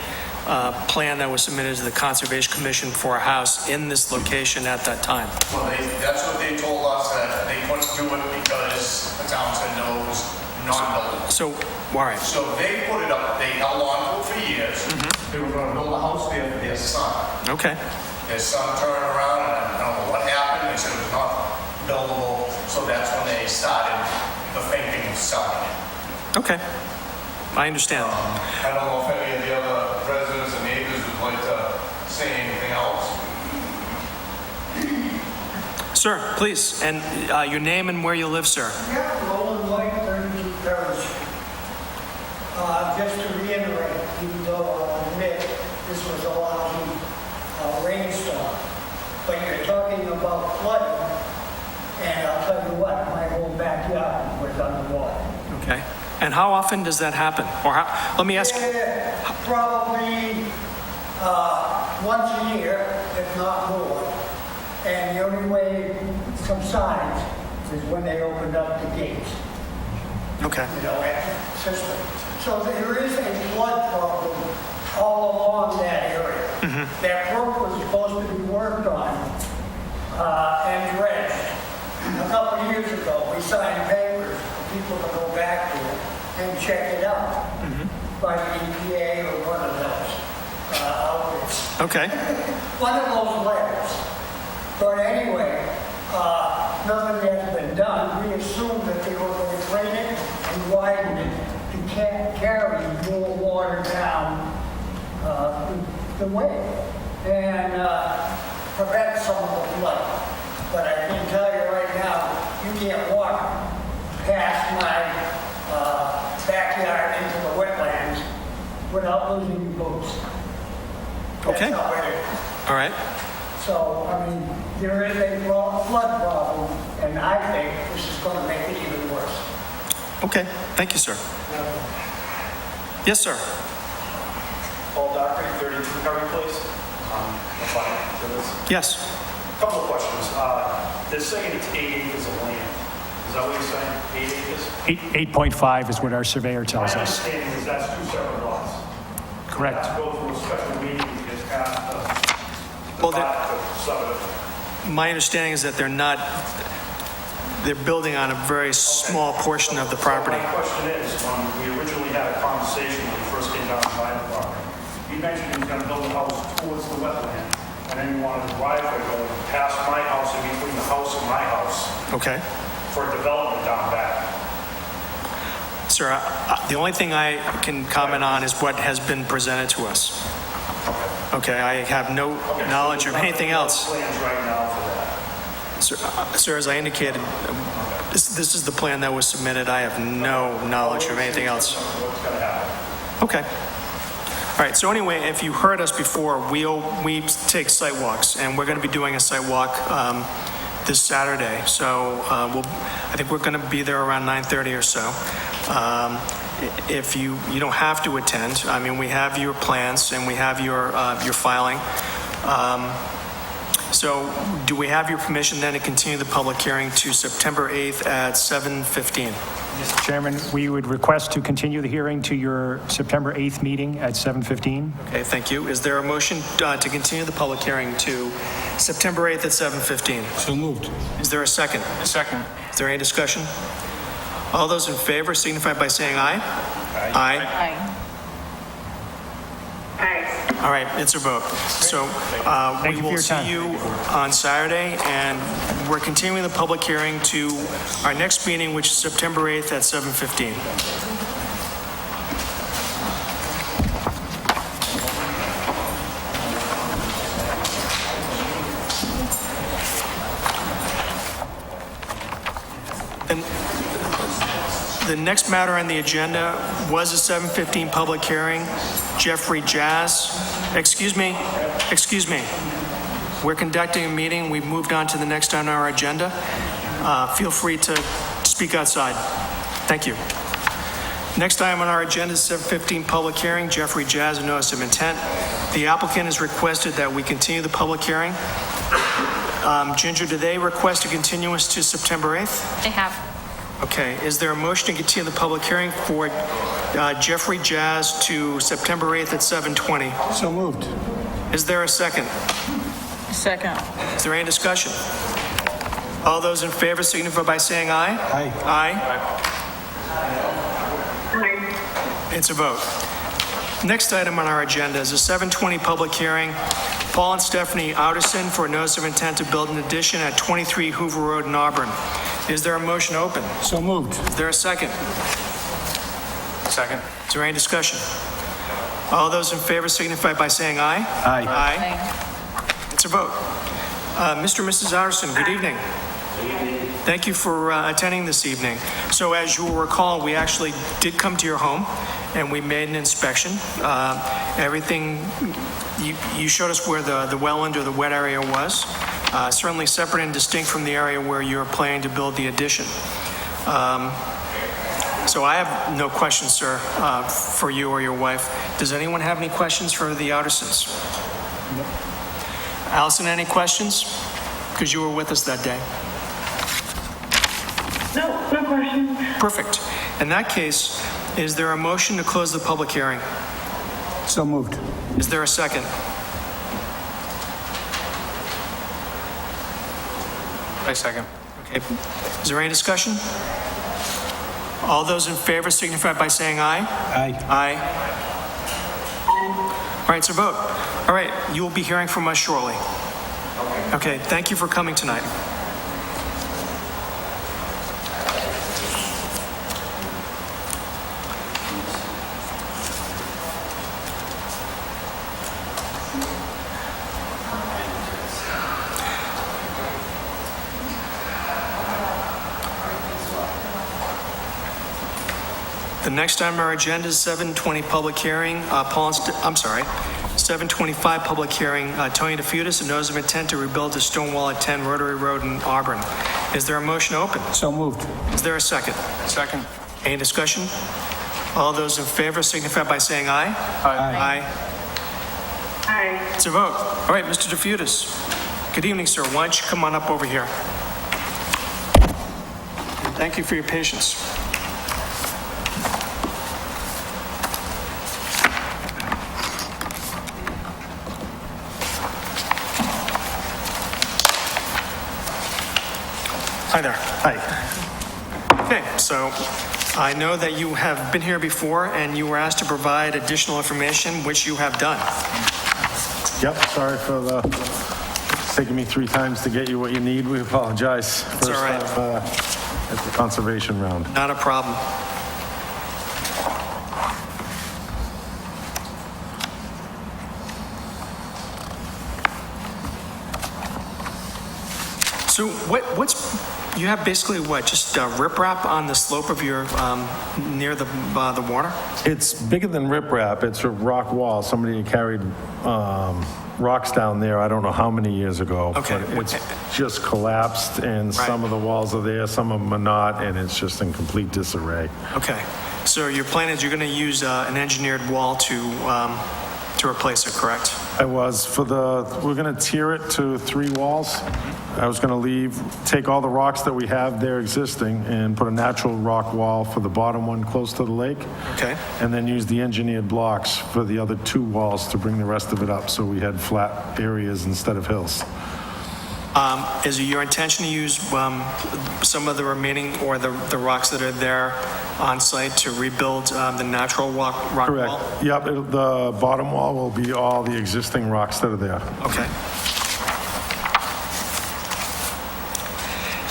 plan that was submitted to the Conservation Commission for a house in this location at that time. Well, that's what they told us, that they couldn't do it because the town said no, it was non-buildable. So, all right. So they put it up, they held on to it for years. They were going to build a house there for their son. Okay. Their son turned around, and I don't know what happened, they said it was not buildable, so that's when they started the thinking of selling it. Okay. I understand. I don't know if any of the other residents and neighbors would like to say anything else. Sir, please, and your name and where you live, sir. Yeah, Roland White, 32 Parish Street. Just to reiterate, even though I'll admit this was a lousy rainstorm, but you're talking about flooding, and I'll tell you what, my whole backyard was underwater. Okay. And how often does that happen? Or let me ask. Probably once a year, if not more. And the only way it subsides is when they opened up the gates. Okay. At system. So there is a flood problem all along that area. That brook was supposed to be worked on and dredged. A couple of years ago, we signed papers for people to go back there and check it out by the EPA or one of those outfits. Okay. One of those letters. But anyway, nothing has been done. We assumed that they were going to drain it and widen it to carry more water down the way and prevent some of the flood. But I can tell you right now, you can't walk past my backyard into the wetlands without losing your boots. Okay. That's how it is. All right. So, I mean, there is a flood problem, and I think this is going to make it even worse. Okay. Thank you, sir. Yes, sir. Paul Dockery, 32 Curry Place. Yes. Couple of questions. They're saying it's 8 acres of land. Is that what you're saying? 8 acres? 8.5 is what our surveyor tells My us. understanding is that's 2 separate lots. Correct. Have to go through a special meeting to get past Well, the sub of it. my understanding is that they're building on a very small portion of the property. My question is, when we originally had a conversation when we first came down to buy the property, you mentioned you were going to build a house towards the wetland, and then you wanted a driveway going past my house and between the house and my house Okay. for development down back. Sir, the only thing I can comment on is what has been presented to us. Okay, I have no knowledge of anything else. Plans right now for that. Sir, as I indicated, this is the plan that was submitted. I have no knowledge of anything else. What's going to happen? Okay. All right, so anyway, if you heard us before, we take site walks, and we're going to be doing a site walk this Saturday. So I think we're going to be there around 9:30 or so. If you don't have to attend, I mean, we have your plans and we have your filing. So do we have your permission then to continue the public hearing to September 8th at 7:15? Mr. Chairman, we would request to continue the hearing to your September 8th meeting at 7:15. Okay, thank you. Is there a motion to continue the public hearing to September 8th at 7:15? So moved. Is there a second? Second. Is there any discussion? All those in favor signify by saying aye. Aye. Aye. All right, it's a vote. So Thank we you for will your see time. you on Saturday, and we're continuing the public hearing to our next meeting, which is September 8th at 7:15. And the next matter on the agenda was a 7:15 public hearing. Jeffrey Jazz, excuse me. We're conducting a meeting. We've moved on to the next on our agenda. Feel free to speak outside. Thank you. Next item on our agenda is 7:15 public hearing. Jeffrey Jazz, a notice of intent. The applicant has requested that we continue the public hearing. Ginger, do they request a continuance to September 8th? They have. Okay, is there a motion to continue the public hearing for Jeffrey Jazz to September 8th at 7:20? So moved. Is there a second? Second. Is there any discussion? All those in favor signify by saying aye. Aye. Aye. It's a vote. Next item on our agenda is a 7:20 public hearing. Paul and Stephanie Artisan for a notice of intent to build an addition at 23 Hoover Road in Auburn. Is there a motion open? So moved. Is there a second? Second. Is there any discussion? All those in favor signify by saying aye. Aye. Aye. It's a vote. Mr. and Mrs. Artisan, good evening. Thank you for attending this evening. So as you will recall, we actually did come to your home and we made an inspection. Everything, you showed us where the wetland or the wet area was, certainly separate and distinct from the area where you're planning to build the addition. So I have no questions, sir, for you or your wife. Does anyone have any questions for the Artisans? No. Allison, any questions? Because you were with us that day. No question. Perfect. In that case, is there a motion to close the public hearing? So moved. Is there a second? I second. Okay. Is there any discussion? All those in favor signify by saying aye. Aye. Aye. All right, it's a vote. All right, you will be hearing from us shortly. Okay, thank you for coming tonight. The next item on our agenda is 7:20 public hearing. 7:25 public hearing. Tony DeFutis, a notice of intent to rebuild a stone wall at 10 Rotary Road in Auburn. Is there a motion open? So moved. Is there a second? Second. Any discussion? All those in favor signify by saying aye. Aye. Aye. It's a vote. All right, Mr. DeFutis. Good evening, sir. Why don't you come on up over here? Thank you for your patience. there. Hi. Okay, so I know that you have been here before and you were asked to provide additional information, which you have done. Yep, sorry for taking me 3 times to get you what you need. We apologize. It's all right. First time at the conservation round. Not a problem. So you have basically what, just riprap on the slope of your, near the water? It's bigger than riprap. It's a rock wall. Somebody carried rocks down there, I don't know how many years ago. Okay. But it's just collapsed, and some of the walls are there, some of them are not, and it's just in complete disarray. Okay, so your plan is you're going to use an engineered wall to replace it, correct? We're going to tier it to 3 walls. I was going to take all the rocks that we have there existing and put a natural rock wall for the bottom one close to the lake. Okay. And then use the engineered blocks for the other 2 walls to bring the rest of it up so we had flat areas instead of hills. Is it your intention to use some of the remaining or the rocks that are there on site to rebuild the natural rock Correct. wall? Yep, the bottom wall will be all the existing rocks that are there. Okay.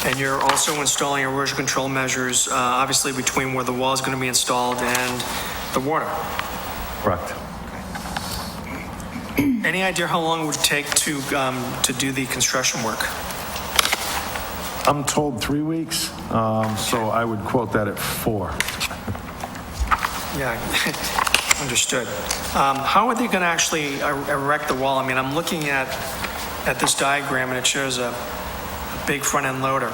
And you're also installing erosion control measures, obviously between where the wall is going to be installed and the water. Correct. Any idea how long it would take to do the construction work? I'm told 3 weeks, so I would quote that at 4. Yeah, understood. How are they going to actually erect the wall? I mean, I'm looking at this diagram and it shows a big front end loader.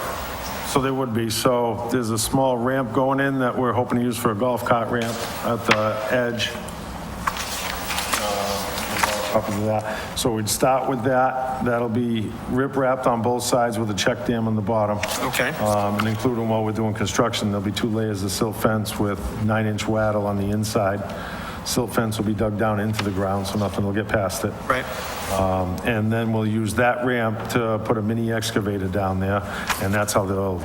So there would be. So there's a small ramp going in that we're hoping to use for a golf cart ramp at the edge. Up into that. So we'd start with that. That'll be rip-wrapped on both sides with a check dam on the bottom. Okay. And including while we're doing construction, there'll be 2 layers of silt fence with 9-inch wattle on the inside. Silt fence will be dug down into the ground so nothing will get past it. Right. And then we'll use that ramp to put a mini excavator down there, and that's how they'll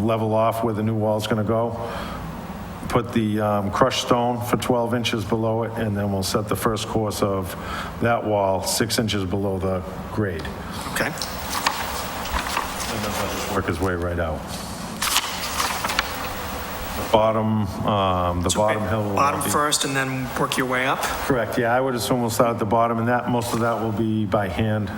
level off where the new wall's going to go. Put the crushed stone for 12 inches below it, and then we'll set the first course of that wall 6 inches below the grade. Okay. And then he'll just work his way right out. The bottom hill will Bottom be- first and then work your way up? Correct, yeah, I would assume we'll start at the bottom, and most of that will be by hand.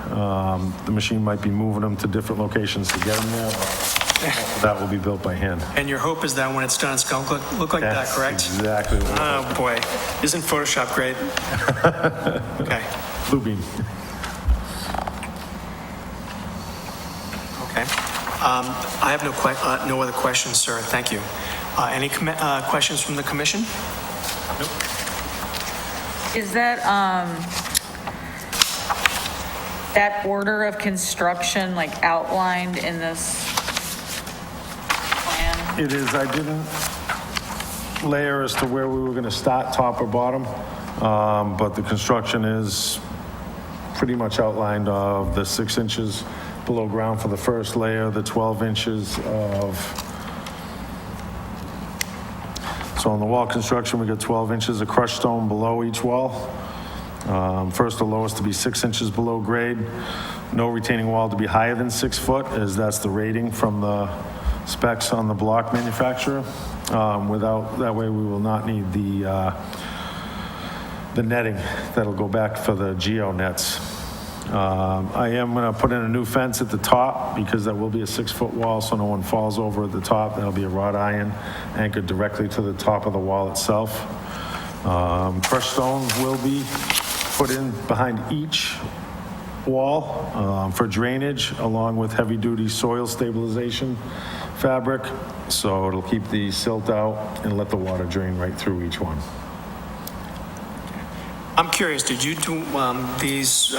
The machine might be moving them to different locations to get them there, but that will be built by hand. And your hope is that when it's done, it's going to look like that, That's correct? exactly what we're Oh, boy. Isn't Photoshop great? Okay. Bluebeam. Okay. I have no other questions, sir. Thank you. Any questions from the commission? Is that order of construction like outlined in this plan? It is, I didn't layer as to where we were going to start, top or bottom, but the construction is pretty much outlined of the 6 inches below ground for the first layer, the 12 inches of... So on the wall construction, we got 12 inches of crushed stone below each wall. First to lowest to be 6 inches below grade. No retaining wall to be higher than 6 foot, as that's the rating from the specs on the block manufacturer. That way we will not need the netting that'll go back for the geo nets. I am going to put in a new fence at the top because that will be a 6-foot wall, so no one falls over at the top. That'll be a wrought iron anchored directly to the top of the wall itself. Crushed stone will be put in behind each wall for drainage, along with heavy-duty soil stabilization fabric, so it'll keep the silt out and let the water drain right through each one. I'm curious, did you do these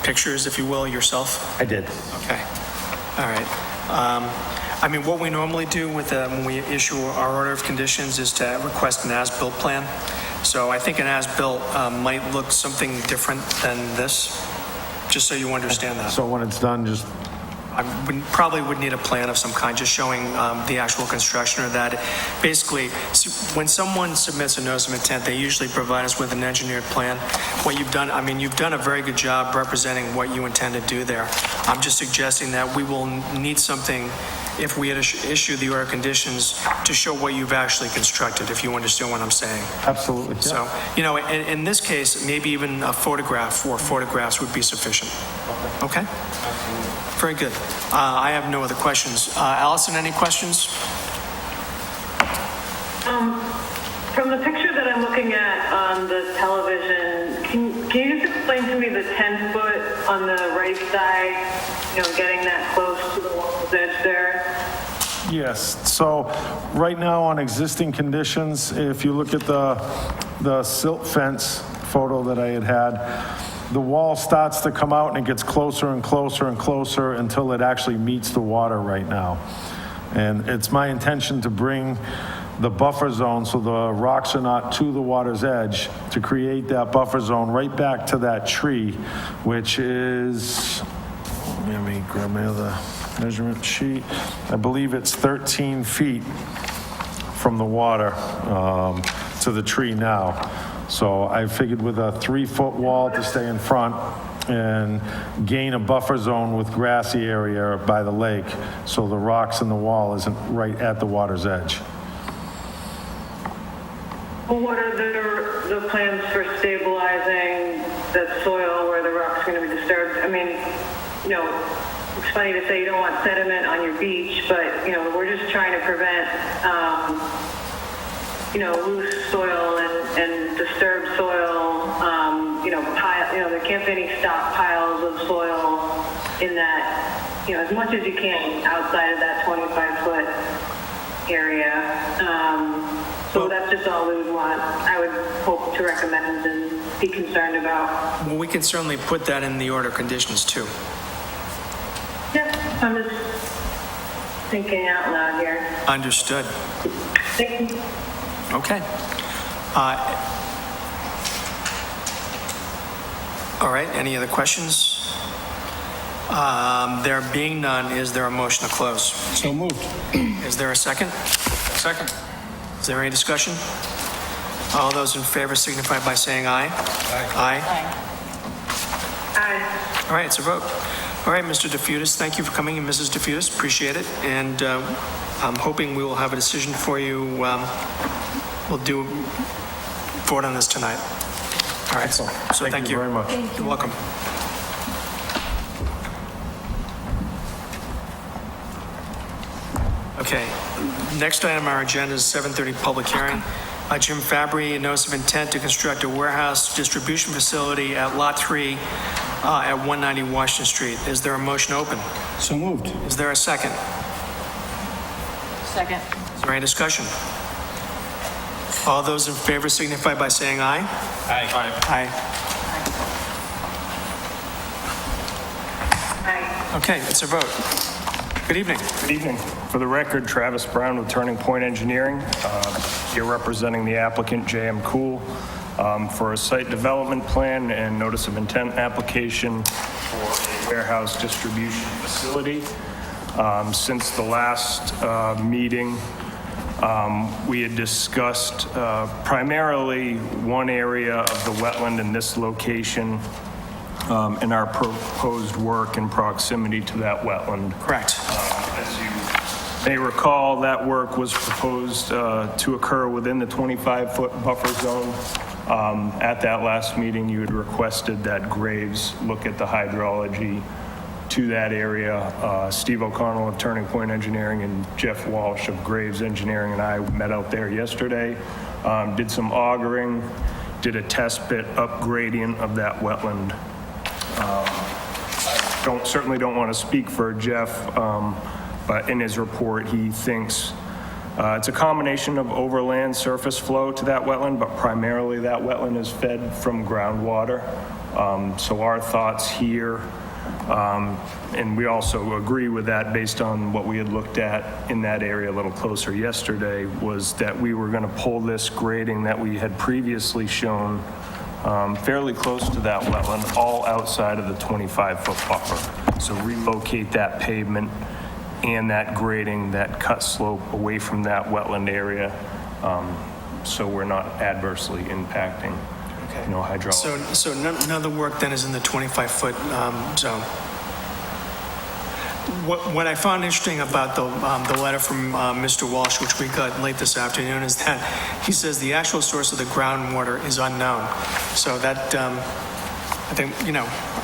pictures, if you will, yourself? I did. Okay. All right. I mean, what we normally do with when we issue our order of conditions is to request an as-built plan. So I think an as-built might look something different than this, just so you understand that. So when it's done, just probably would need a plan of some kind, just showing the actual construction or that. Basically, when someone submits a notice of intent, they usually provide us with an engineered plan. What you've done, I mean, you've done a very good job representing what you intend to do there. I'm just suggesting that we will need something, if we had issue the order of conditions, to show what you've actually constructed, if you understand what I'm saying. Absolutely. So, you know, in this case, maybe even a photograph or photographs would be sufficient. Okay? Very good. I have no other questions. Allison, any questions? From the picture that I'm looking at on the television, can you just explain to me the 10-foot on the right side, you know, getting that close to the wall's edge there? Yes, so right now on existing conditions, if you look at the silt fence photo that I had, the wall starts to come out and it gets closer and closer and closer until it actually meets the water right now. And it's my intention to bring the buffer zone so the rocks are not to the water's edge, to create that buffer zone right back to that tree, which is, let me grab my other measurement sheet. I believe it's 13 feet from the water to the tree now. So I figured with a 3-foot wall to stay in front and gain a buffer zone with grassy area by the lake, so the rocks in the wall isn't right at the water's edge. Well, what are the plans for stabilizing the soil where the rock's going to be disturbed? I mean, you know, it's funny to say you don't want sediment on your beach, but, you know, we're just trying to prevent, you know, loose soil and disturbed soil, there can't be any stockpiles of soil in that, you know, as much as you can outside of that 25-foot area. So that's just all we would want, I would hope to recommend and be concerned about. Well, we can certainly put that in the order of conditions too. Yeah, I'm just thinking out loud here. Understood. Thank you. Okay. All right, any other questions? There being none, is there a motion to close? So moved. Is there a second? Second. Is there any discussion? All those in favor signify by saying aye. Aye. Aye. All right, it's a vote. All right, Mr. DeFutis, thank you for coming, and Mrs. DeFutis, appreciate it. And I'm hoping we will have a decision for you. We'll do vote on this tonight. All right, so thank you very much. You're welcome. Okay, next item on our agenda is 7:30 public hearing. Jim Fabry, notice of intent to construct a warehouse distribution facility at Lot 3 at 190 Washington Street. Is there a motion open? So moved. Is there a second? Second. Is there any discussion? All those in favor signify by saying aye. Aye. Aye. Aye. Okay, it's a vote. Good evening. Good evening. For the record, Travis Brown with Turning Point Engineering, here representing the applicant, J.M. Cool, for a site development plan and notice of intent application for a warehouse distribution facility. Since the last meeting, we had discussed primarily one area of the wetland in this location and our proposed work in proximity to that wetland. Correct. As you may recall, that work was proposed to occur within the 25-foot buffer zone. At that last meeting, you had requested that Graves look at the hydrology to that area. Steve O'Connell of Turning Point Engineering and Jeff Walsh of Graves Engineering and I met out there yesterday, did some augering, did a test pit up gradient of that wetland. I certainly don't want to speak for Jeff, but in his report, he thinks it's a combination of overland surface flow to that wetland, but primarily that wetland is fed from groundwater. So our thoughts here, and we also agree with that based on what we had looked at in that area a little closer yesterday, was that we were going to pull this grading that we had previously shown fairly close to that wetland, all outside of the 25-foot buffer. So relocate that pavement and that grading, that cut slope away from that wetland area, so we're not adversely impacting, hydraulic. So none of the work then is in the 25-foot zone? What I found interesting about the letter from Mr. Walsh, which we got late this afternoon, is that he says the actual source of the groundwater is unknown. So that, I think,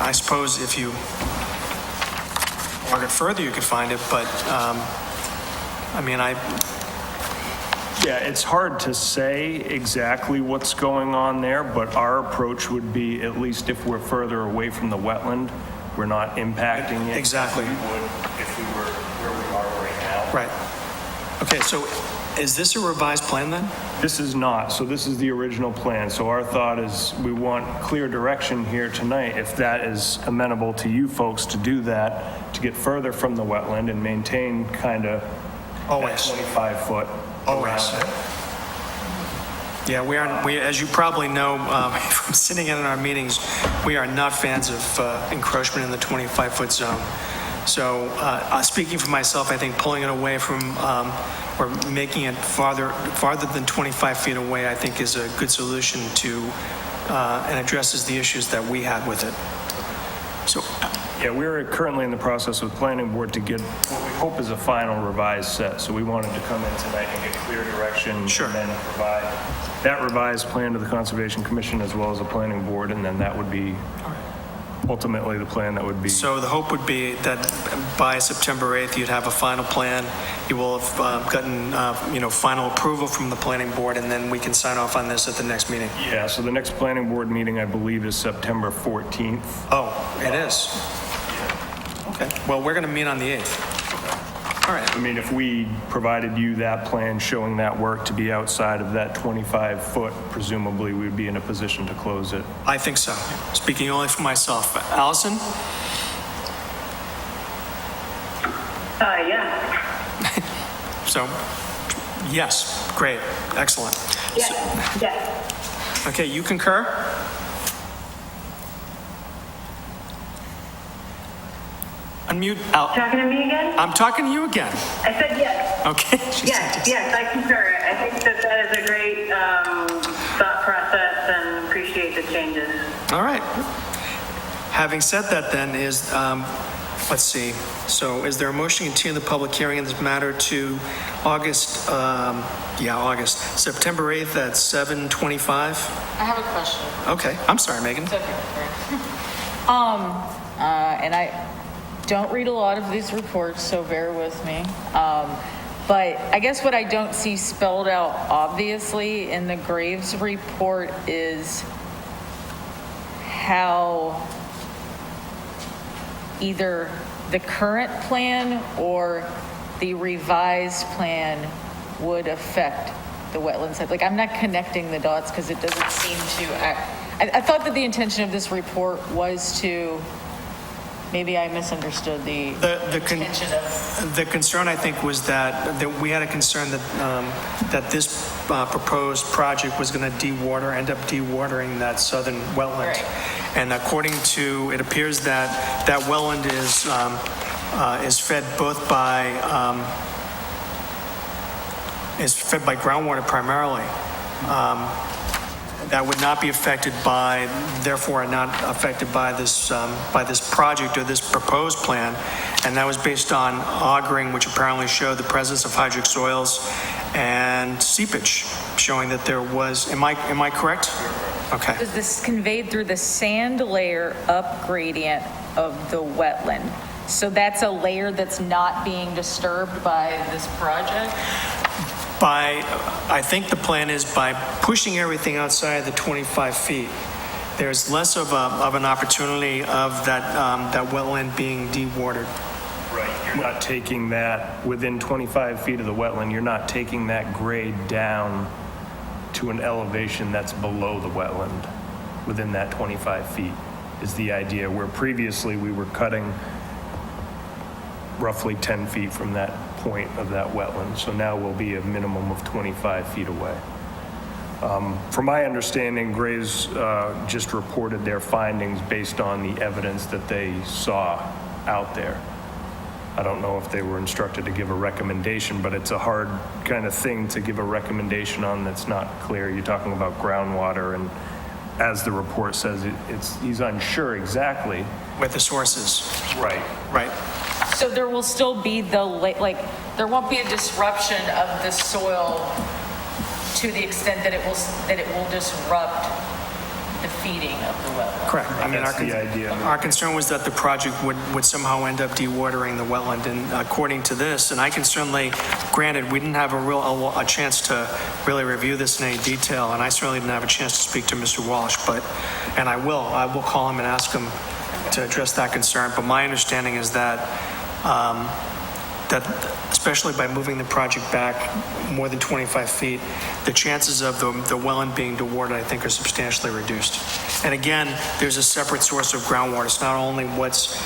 I suppose if you walk it further, you could find it, but, Yeah, it's hard to say exactly what's going on there, but our approach would be, at least if we're further away from the wetland, we're not impacting it. Exactly. We would if we were where we are right now. Right. Okay, so is this a revised plan then? This is not, so this is the original plan. So our thought is we want clear direction here tonight, if that is amenable to you folks to do that, to get further from the wetland and maintain kind of Always. 25-foot. Always. Yeah, we, as you probably know, from sitting in our meetings, we are not fans of encroachment in the 25-foot zone. So speaking for myself, I think pulling it away from, or making it farther than 25 feet away, I think is a good solution to, and addresses the issues that we had with it. So, Yeah, we're currently in the process with planning board to get what we hope is a final revised set. So we wanted to come in tonight and get clear direction. Sure. And then provide that revised plan to the Conservation Commission as well as the planning board, and then that would be ultimately the plan that would be. So the hope would be that by September 8th, you'd have a final plan. You will have gotten, final approval from the planning board, and then we can sign off on this at the next meeting. Yeah, so the next planning board meeting, I believe, is September 14th. Oh, it is? Okay. Well, we're going to meet on the 8th. All right. I mean, if we provided you that plan showing that work to be outside of that 25-foot, presumably we'd be in a position to close it. I think so. Speaking only for myself. Allison? Yeah. So, yes. Great. Excellent. Yeah. Okay, you concur? Unmute. Talking to me again? I'm talking to you again. I said yes. Okay. She said Yes, I concur. I think that is a great thought process and appreciate the changes. All right. Having said that then is, let's see. So is there a motion to continue the public hearing in this matter to August, September 8th at 7:25? I have a question. Okay. I'm sorry, Megan. It's okay. And I don't read a lot of these reports, so bear with me. But I guess what I don't see spelled out obviously in the Graves report is how either the current plan or the revised plan would affect the wetland site. Like, I'm not connecting the dots because it doesn't seem to. I thought that the intention of this report was to. Maybe I misunderstood the intention of. The concern, I think, was that we had a concern that this proposed project was going to end up dewatering that southern wetland. Right. And according to, it appears that that wetland is fed both by groundwater primarily. That would not be affected by, therefore, are not affected by this project or this proposed plan, and that was based on augering, which apparently showed the presence of hydric soils and seepage, showing that there was. Am I correct? Okay. Is this conveyed through the sand layer up gradient of the wetland? So that's a layer that's not being disturbed by this project? I think the plan is by pushing everything outside of the 25 feet, there's less of an opportunity of that wetland being dewatered. Right, you're not taking that, within 25 feet of the wetland, you're not taking that grade down to an elevation that's below the wetland, within that 25 feet, is the idea, where previously we were cutting roughly 10 feet from that point of that wetland. So now we'll be a minimum of 25 feet away. From my understanding, Gray's just reported their findings based on the evidence that they saw out there. I don't know if they were instructed to give a recommendation, but it's a hard kind of thing to give a recommendation on that's not clear. You're talking about groundwater, and as the report says, he's unsure exactly. Where the source is. Right. Right. So there will still be there won't be a disruption of the soil to the extent that it will disrupt the feeding of the well. Correct. I mean, That's the idea. our concern was that the project would somehow end up dewatering the wetland, and according to this, and I can certainly, granted, we didn't have a chance to really review this in any detail, and I certainly didn't have a chance to speak to Mr. Walsh, and I will call him and ask him to address that concern, but my understanding is that especially by moving the project back more than 25 feet, the chances of the wetland being dewatered, I think, are substantially reduced. And again, there's a separate source of groundwater. It's not only what's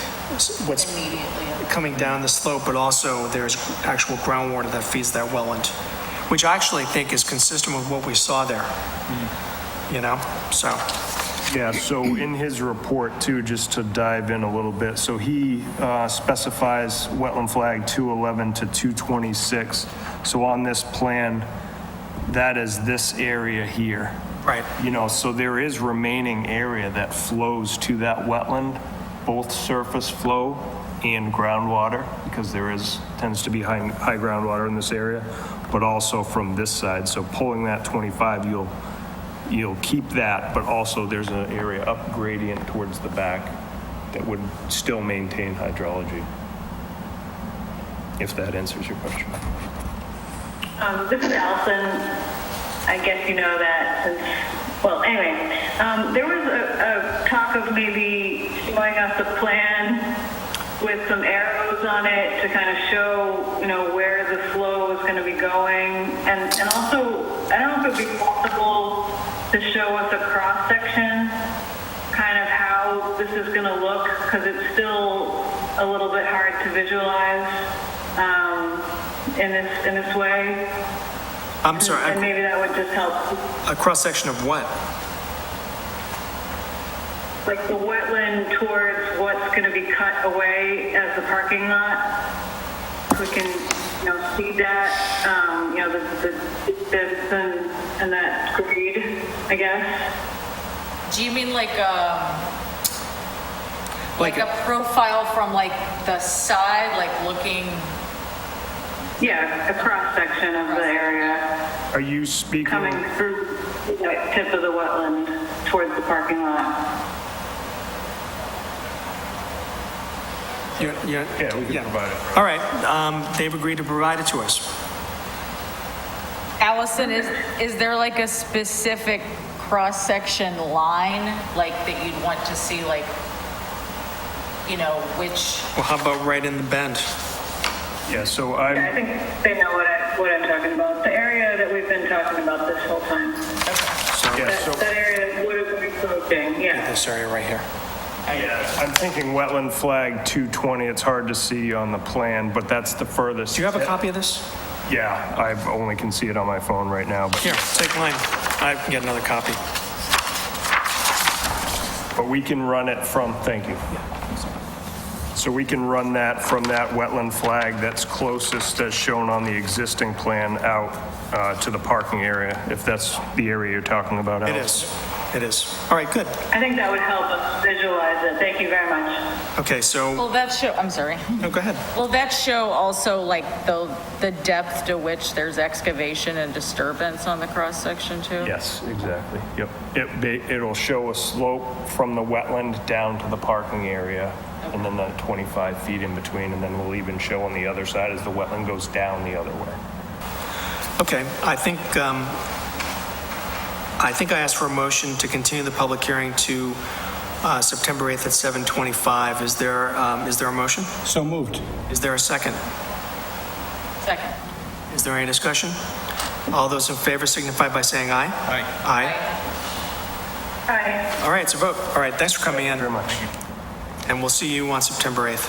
coming down the slope, but also there's actual groundwater that feeds that wetland, which I actually think is consistent with what we saw there. You know, so. Yeah, so in his report too, just to dive in a little bit, so he specifies wetland flag 211 to 226. So on this plan, that is this area here. Right. You know, so there is remaining area that flows to that wetland, both surface flow and groundwater, because tends to be high groundwater in this area, but also from this side. So pulling that 25, you'll keep that, but also there's an area up gradient towards the back that would still maintain hydrology, if that answers your question. This is Allison. I guess you know that since, well, anyway, there was a talk of maybe showing us a plan with some arrows on it to kind of show, where the flow is going to be going. And also, I don't know if it would be possible to show us a cross-section, kind of how this is going to look, because it's still a little bit hard to visualize in this way. I'm sorry. And maybe that would just help. A cross-section of what? Like the wetland towards what's going to be cut away as the parking lot. We can, see that, the distance and that grade, I guess. Do you mean like a profile from the side, looking? Yeah, a cross section of the area. Are you speaking? Coming through the tip of the wetland towards the parking lot. Yeah, we can provide it. All right, they've agreed to provide it to us. Allison, is there a specific cross-section line, that you'd want to see, which? Well, how about right in the bend? Yeah, so I think they know what I'm talking about. The area that we've been talking about this whole time. That area that would have been approaching, yeah. This area right here. Yeah, I'm thinking wetland flag 220. It's hard to see on the plan, but that's the furthest. Do you have a copy of this? Yeah, I only can see it on my phone right now. But here, take mine. I can get another copy. But we can run it from, thank you. So we can run that from that wetland flag that's closest as shown on the existing plan out to the parking area, if that's the area you're talking about, Alice. It is. All right, good. I think that would help us visualize it. Thank you very much. Okay, so. Will that show, I'm sorry. No, go ahead. Will that show also the depth to which there's excavation and disturbance on the cross-section too? Yes, exactly. Yep. It'll show a slope from the wetland down to the parking area, and then that 25 feet in between, and then we'll even show on the other side as the wetland goes down the other way. Okay, I think I asked for a motion to continue the public hearing to September 8th at 7:25. Is there a motion? So moved. Is there a second? Second. Is there any discussion? All those in favor signify by saying aye. Aye. Aye. Hi. All right, it's a vote. All right, thanks for coming in. Very much. And we'll see you on September 8th.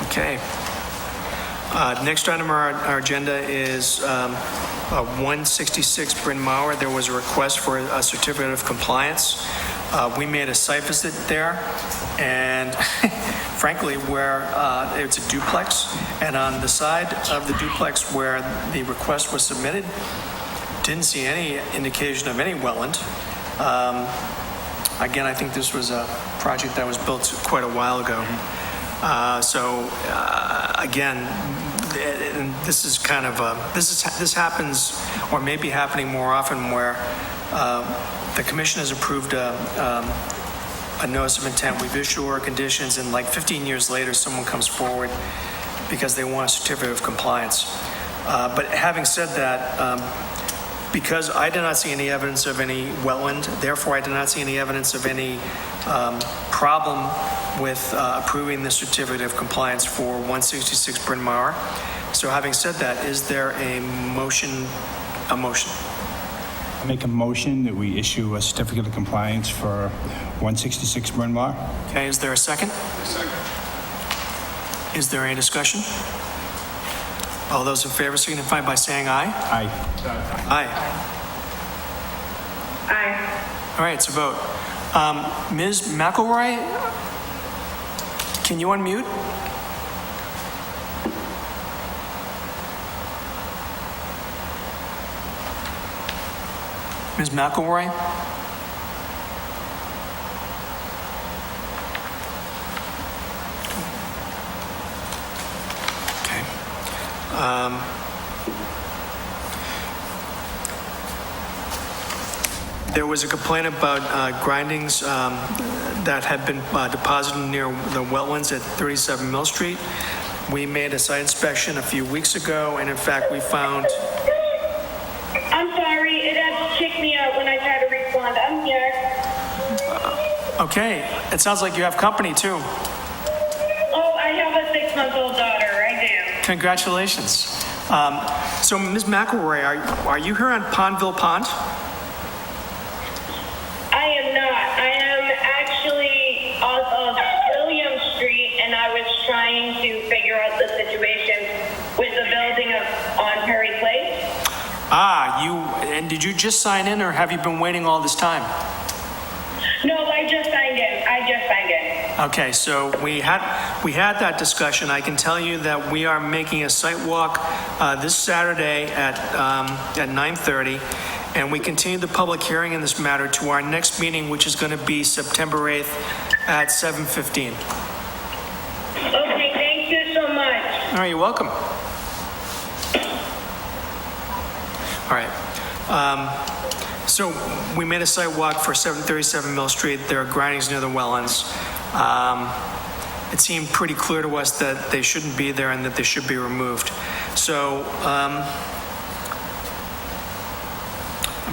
Okay. Next item on our agenda is 166 Bryn Mawr. There was a request for a certificate of compliance. We made a site visit there, and frankly, where it's a duplex, and on the side of the duplex where the request was submitted, didn't see any indication of any wetland. Again, I think this was a project that was built quite a while ago. Again, and this is kind of this happens, or may be happening more often, where the commission has approved a notice of intent. We've issued order conditions, and like 15 years later, someone comes forward because they want a certificate of compliance. But having said that, because I did not see any evidence of any wetland, therefore I did not see any evidence of any problem with approving the certificate of compliance for 166 Bryn Mawr. So having said that, is there a motion? I make a motion that we issue a certificate of compliance for 166 Bryn Mawr. Okay, is there a second? Second. Is there any discussion? All those in favor signify by saying aye. Aye. Aye. Aye. All right, it's a vote. Ms. McElroy, can you unmute? Ms. McElroy? Okay. There was a complaint about grindings that had been deposited near the wetlands at 37 Mill Street. We made a site inspection a few weeks ago, and in fact, we found... I'm sorry, it had kicked me out when I tried to respond. I'm here. Okay, it sounds like you have company, too. Oh, I have a 6-month-old daughter. I do. Congratulations. So, Ms. McElroy, are you here on Pondville Pond? I am not. I am actually off of William Street, and I was trying to figure out the situation with the building on Perry Place. And did you just sign in, or have you been waiting all this time? No, I just signed in. Okay, so we had that discussion. I can tell you that we are making a site walk this Saturday at 9:30, and we continue the public hearing in this matter to our next meeting, which is going to be September 8th at 7:15. Okay, thank you so much. All right, you're welcome. All right. So we made a site walk for 737 Mill Street. There are grindings near the wetlands. It seemed pretty clear to us that they shouldn't be there and that they should be removed. So I'm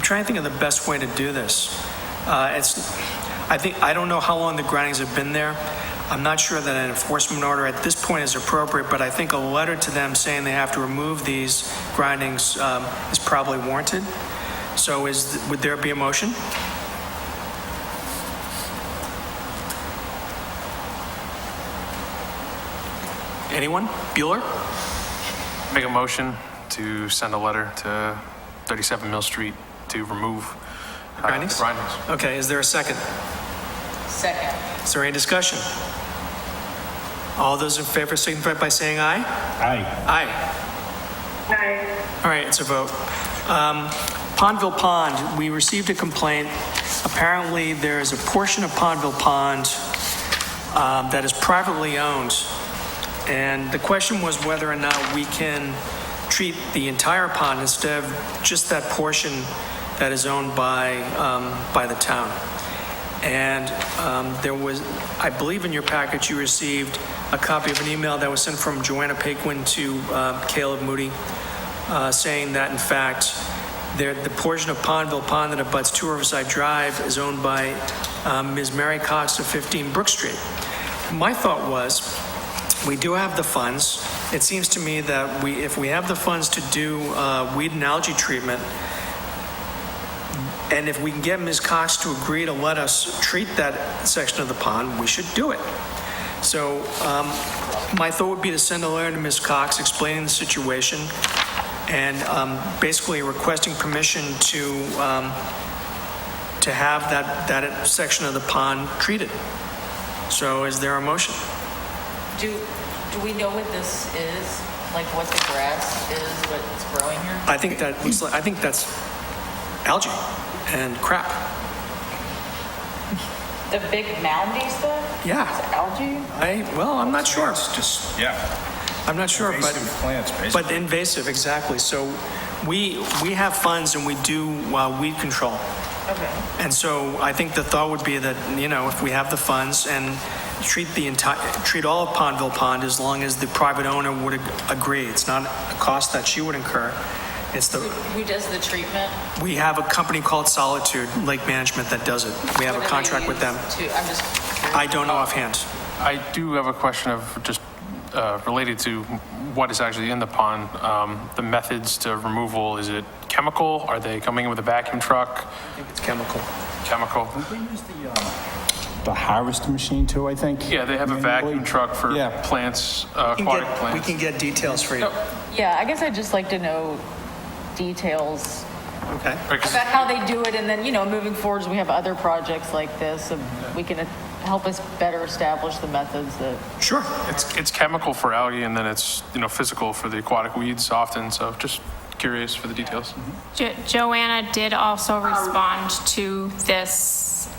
trying to think of the best way to do this. I don't know how long the grindings have been there. I'm not sure that an enforcement order at this point is appropriate, but I think a letter to them saying they have to remove these grindings is probably warranted. So would there be a motion? Anyone? Bueller? Make a motion to send a letter to 37 Mill Street to remove grindings? Okay, is there a second? Second. Is there any discussion? All those in favor signify by saying aye. Aye. Aye. Aye. All right, it's a vote. Pondville Pond, we received a complaint. Apparently, there is a portion of Pondville Pond that is privately owned. And the question was whether or not we can treat the entire pond instead of just that portion that is owned by the town. And there was, I believe in your package, you received a copy of an email that was sent from Joanna Paquin to Caleb Moody, saying that, in fact, the portion of Pondville Pond that abuts 2 Riverside Drive is owned by Ms. Mary Cox of 15 Brook Street. My thought was, we do have the funds. It seems to me that if we have the funds to do weed and algae treatment, and if we can get Ms. Cox to agree to let us treat that section of the pond, we should do it. So my thought would be to send a letter to Ms. Cox explaining the situation and basically requesting permission to have that section of the pond treated. So is there a motion? Do we know what this is? Like what the grass is, what's growing here? I think that looks like, I think that's algae and crap. The big moundy stuff? Yeah. It's algae? I'm not sure. It's just, yeah. I'm not sure, but Invasive plants, basically. but invasive, exactly. So we have funds and we do weed control. Okay. And so I think the thought would be that, if we have the funds and treat all of Pondville Pond as long as the private owner would agree. It's not a cost that she would incur. It's Who does the treatment? we have a company called Solitude Lake Management that does it. We have a What do they contract with them. use I'm just curious. I don't know offhand. I do have a question of just related to what is actually in the pond. The methods to removal, is it chemical? Are they coming in with a vacuum truck? I think it's chemical. Chemical? We use the harvester machine too, I think. Yeah, they have a vacuum truck for Yeah. plants, We aquatic plants. can get details for you. Yeah, I guess I'd just like to know details Okay. about how they do it, and then, moving forward, as we have other projects like this, we can help us better establish the methods that... Sure. It's chemical for algae, and then it's, physical for the aquatic weeds often, so just curious for the details. Joanna did also respond to this,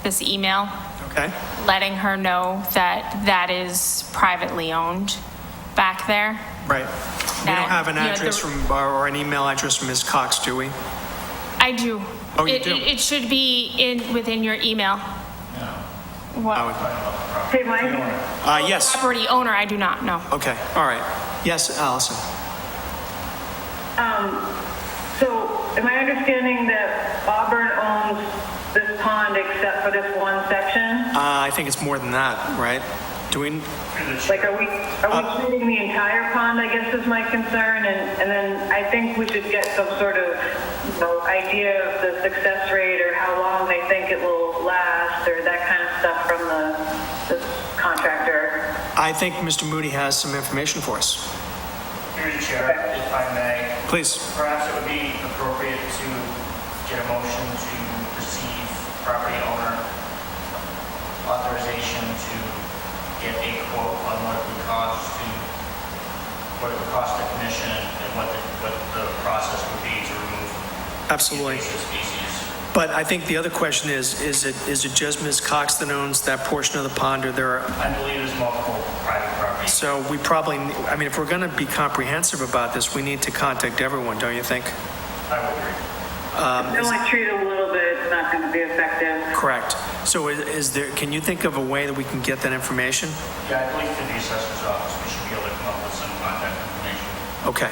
this email, Okay. letting her know that that is privately owned back there. Right. We don't have an address or an email address from Ms. Cox, do we? I do. Oh, you do? It should be within your email. What? Hey, Mike? Yes. Property owner, I do not know. Okay. All right. Yes, Allison. So, am I understanding that Auburn owns this pond except for this one section? I think it's more than that, right? Do we? Like, are we treating the entire pond, I guess is my concern, and then I think we should get some sort of, idea of the success rate or how long they think it will last or that kind of stuff from the contractor. I think Mr. Moody has some information for us. Through the chair, if I may. Please. Perhaps it would be appropriate to get a motion to receive property owner authorization to get a quote on what it would cost the commission and what the process would be to remove Absolutely. invasive species. But I think the other question is it just Ms. Cox that owns that portion of the pond, or there are... I believe there's multiple private properties. So we probably, if we're going to be comprehensive about this, we need to contact everyone, don't you think? I would agree. If only treat a little bit, it's not going to be effective. Correct. So can you think of a way that we can get that information? Yeah, I believe through the assessor's office, we should be able to come up with some contact information. Okay.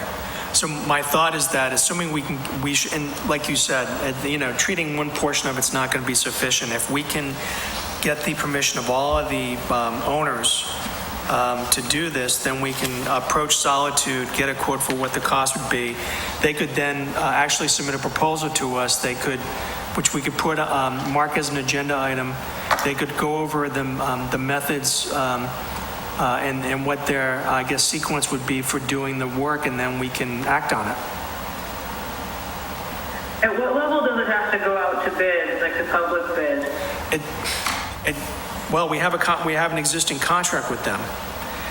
So my thought is that assuming we should, and like you said, treating one portion of it's not going to be sufficient. If we can get the permission of all of the owners to do this, then we can approach Solitude, get a quote for what the cost would be. They could then actually submit a proposal to us. They could, which we could put mark as an agenda item. They could go over the methods and what their, I guess, sequence would be for doing the work, and then we can act on it. At what level does it have to go out to bid, like the public bid? Well, we have an existing contract with them,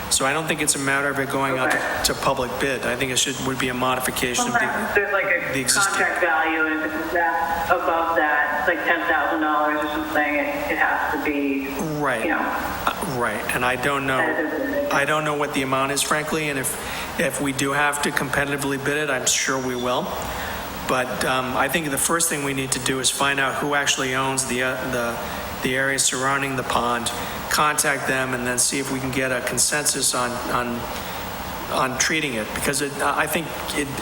so I don't think it's a matter of it going out to public bid. I think it would be a modification of There's like a the existing. contract value, and if it's that above that, like $10,000 or something, it has to be, Right. Right, and I don't know what the amount is, frankly, and if we do have to competitively bid it, I'm sure we will. But I think the first thing we need to do is find out who actually owns the area surrounding the pond, contact them, and then see if we can get a consensus on treating it, because I think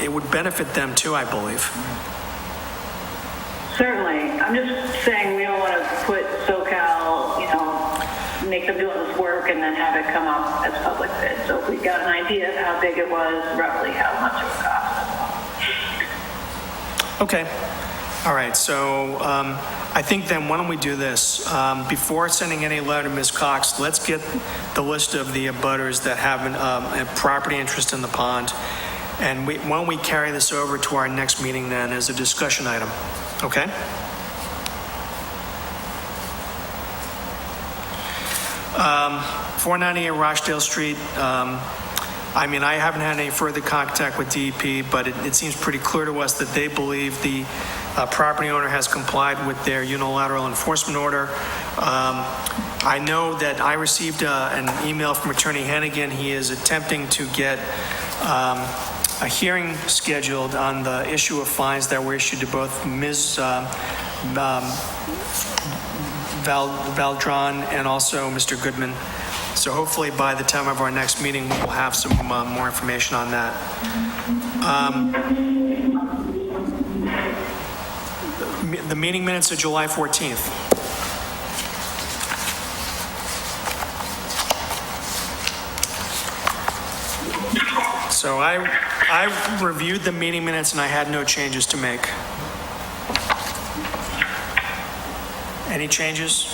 it would benefit them too, I believe. Certainly. I'm just saying we don't want to put SoCal, make them do all this work and then have it come up as public bid. So if we got an idea of how big it was, roughly how much it would cost. Okay. All right, so I think then, why don't we do this? Before sending any letter to Ms. Cox, let's get the list of the abutters that have a property interest in the pond, and why don't we carry this over to our next meeting then as a discussion item, okay? 498 Rochdale Street. I mean, I haven't had any further contact with DEP, but it seems pretty clear to us that they believe the property owner has complied with their unilateral enforcement order. I know that I received an email from Attorney Hennigan. He is attempting to get a hearing scheduled on the issue of fines that were issued to both Ms. Valdron and also Mr. Goodman. So hopefully by the time of our next meeting, we'll have some more information on that. The meeting minutes of July 14th. So I reviewed the meeting minutes and I had no changes to make. Any changes?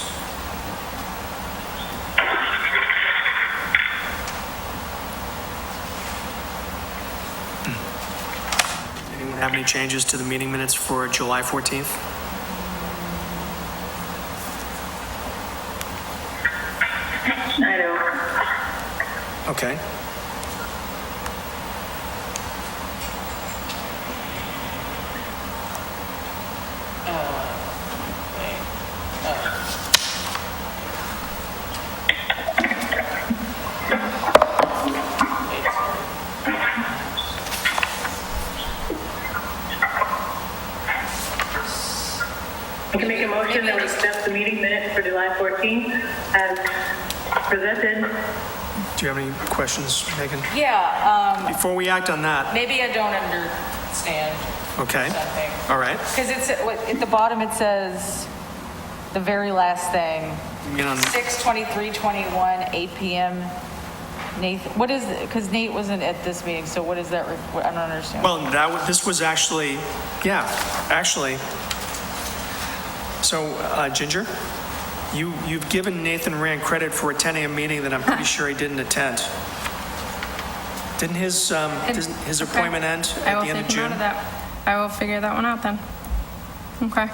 Anyone have any changes to the meeting minutes for July 14th? I don't. Okay. I can make a motion that we accept the meeting minutes for July 14th as presented. Do you have any questions, Megan? Yeah, Before we act on that, maybe I don't understand okay, something. all right. Because at the bottom, it says, the very last thing, You mean on- 6/23/21, 8 PM. Nathan, what is, because Nate wasn't at this meeting, so what is that, I don't understand. Well, this was actually, yeah, actually. So, Ginger, you've given Nathan Rand credit for attending a meeting that I'm pretty sure he didn't attend. Didn't his appointment end I at will the end of take note June? of that. I will figure that one out then. Okay.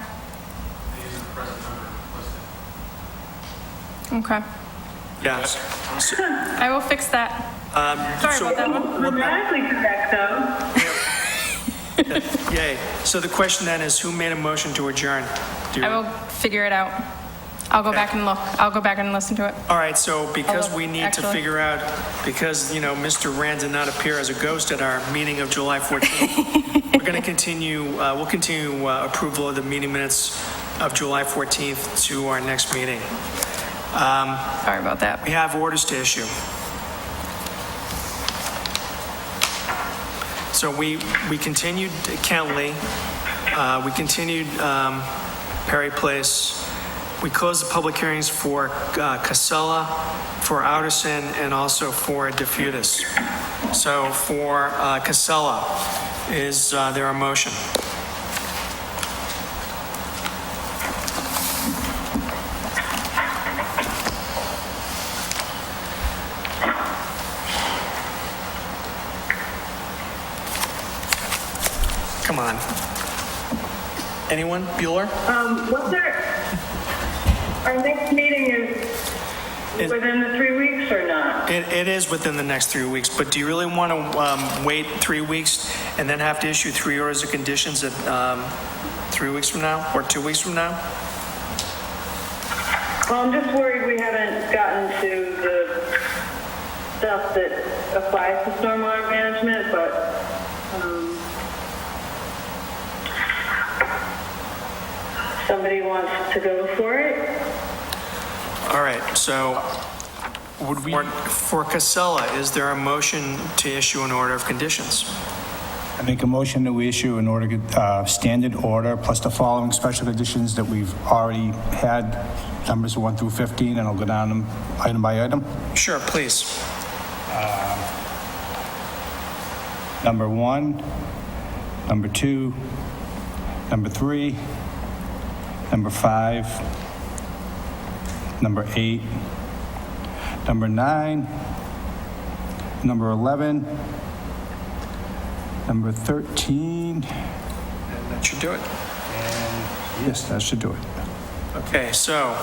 Okay. Yes. I will fix that. Sorry about that one. Grammatically correct, though. Yay. So the question then is, who made a motion to adjourn? Do you- I will figure it out. I'll go back and look. I'll go back and listen to it. All right, so because Although, we need to actually- figure out, because, Mr. Rand did not appear as a ghost at our meeting of July 14th, we're going to continue, we'll continue approval of the meeting minutes of July 14th to our next meeting. Sorry about that. We have orders to issue. So we continued Kentley, we continued Perry Place. We closed the public hearings for Casella, for Artisan, and also for DeFutis. So for Casella, is there a motion? Come on. Anyone? Bueller? What's our next meeting is within the 3 weeks or not? It is within the next 3 weeks, but do you really want to wait 3 weeks and then have to issue 3 orders of conditions at 3 weeks from now or 2 weeks from now? Well, I'm just worried we haven't gotten to the stuff that applies to stormwater management, but somebody wants to go for it. All right, so for Casella, is there a motion to issue an order of conditions? I make a motion that we issue an order, standard order, plus the following special conditions that we've already had, numbers 1 through 15, and I'll go down them item by item. Sure, please. Number 1, number 2, number 3, number 5, number 8, number 9, number 11, number 13, And that should do it. yes, that should do it. Okay, so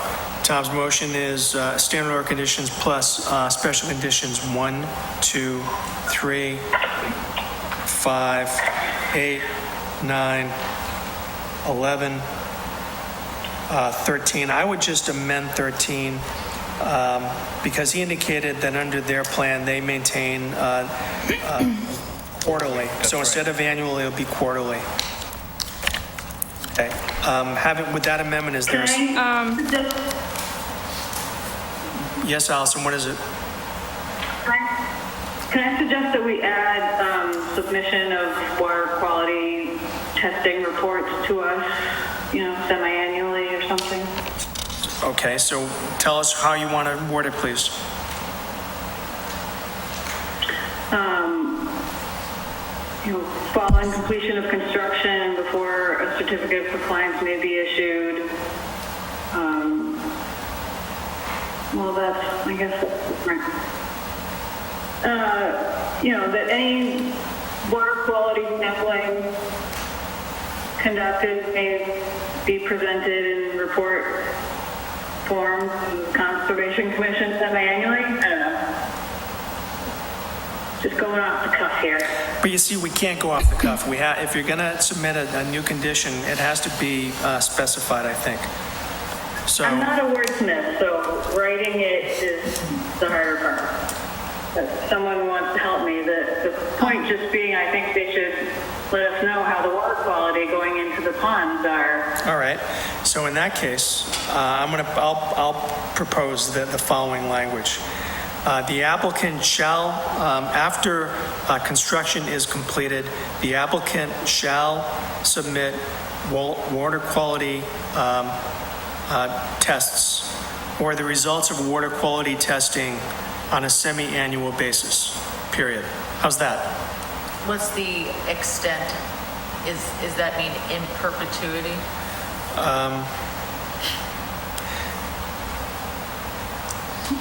Tom's motion is standard order conditions plus special conditions 1, 2, 3, 5, 8, 9, 11, 13. I would just amend 13 because he indicated that under their plan, they maintain quarterly. So instead of annual, it'll be quarterly. Okay. With that amendment, is there? Yes, Allison, what is it? Can I suggest that we add submission of water quality testing reports to us, semi-annually or something? Okay, so tell us how you want to word it, please. Following completion of construction and before a certificate of compliance may be issued. I guess that's different. That any water quality sampling conducted may be presented in report form to the Conservation Commission semi-annually. I don't know. Just going off the cuff here. But you see, we can't go off the cuff. If you're going to submit a new condition, it has to be specified, I think. So I'm not a wordsmith, so writing it is the harder part. But someone wants to help me. The point just being, I think they should let us know how the water quality going into the ponds are. all right. So in that case, I'll propose the following language. The applicant shall, after construction is completed, the applicant shall submit water quality tests or the results of water quality testing on a semi-annual basis, period. How's that? What's the extent? Is that mean in perpetuity?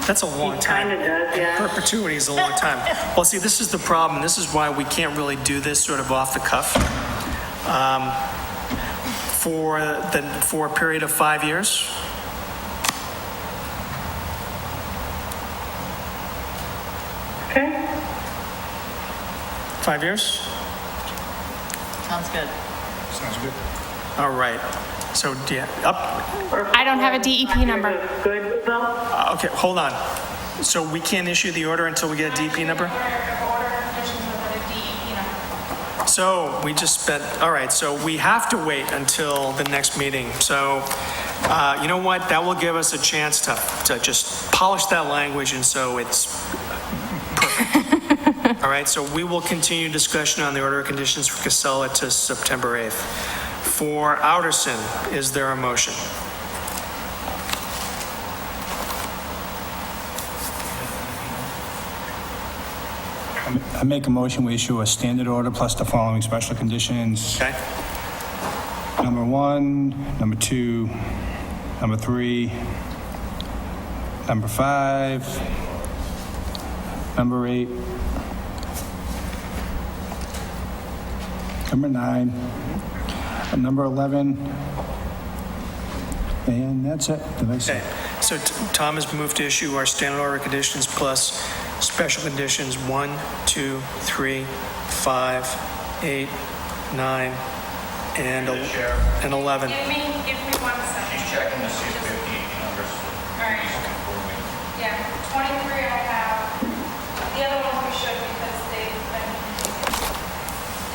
That's a long time. Kind of does, yeah. Perpetuity is a long time. Well, see, this is the problem. This is why we can't really do this sort of off the cuff. For a period of 5 years. Okay. 5 years? Sounds good. Sounds good. All right. So, I don't have a DEP number. Good, Bill? okay, hold on. So we can't issue the order until we get a DP number? So we just spent, all right, so we have to wait until the next meeting. So, you know what? That will give us a chance to just polish that language, and so it's perfect. All right, so we will continue discussion on the order of conditions for Casella to September 8th. For Artisan, is there a motion? I make a motion, we issue a standard order plus the following special conditions. Okay. Number 1, number 2, number 3, number 5, number 8, number 9, and number 11, and that's it. Did I say? Okay. So Tom has moved to issue our standard order conditions plus special conditions 1, 2, 3, 5, 8, 9, and 11. Give me 1 second. She's checking to see if we have the numbers. All right. Yeah, 23 I have. The other ones we should because they've been,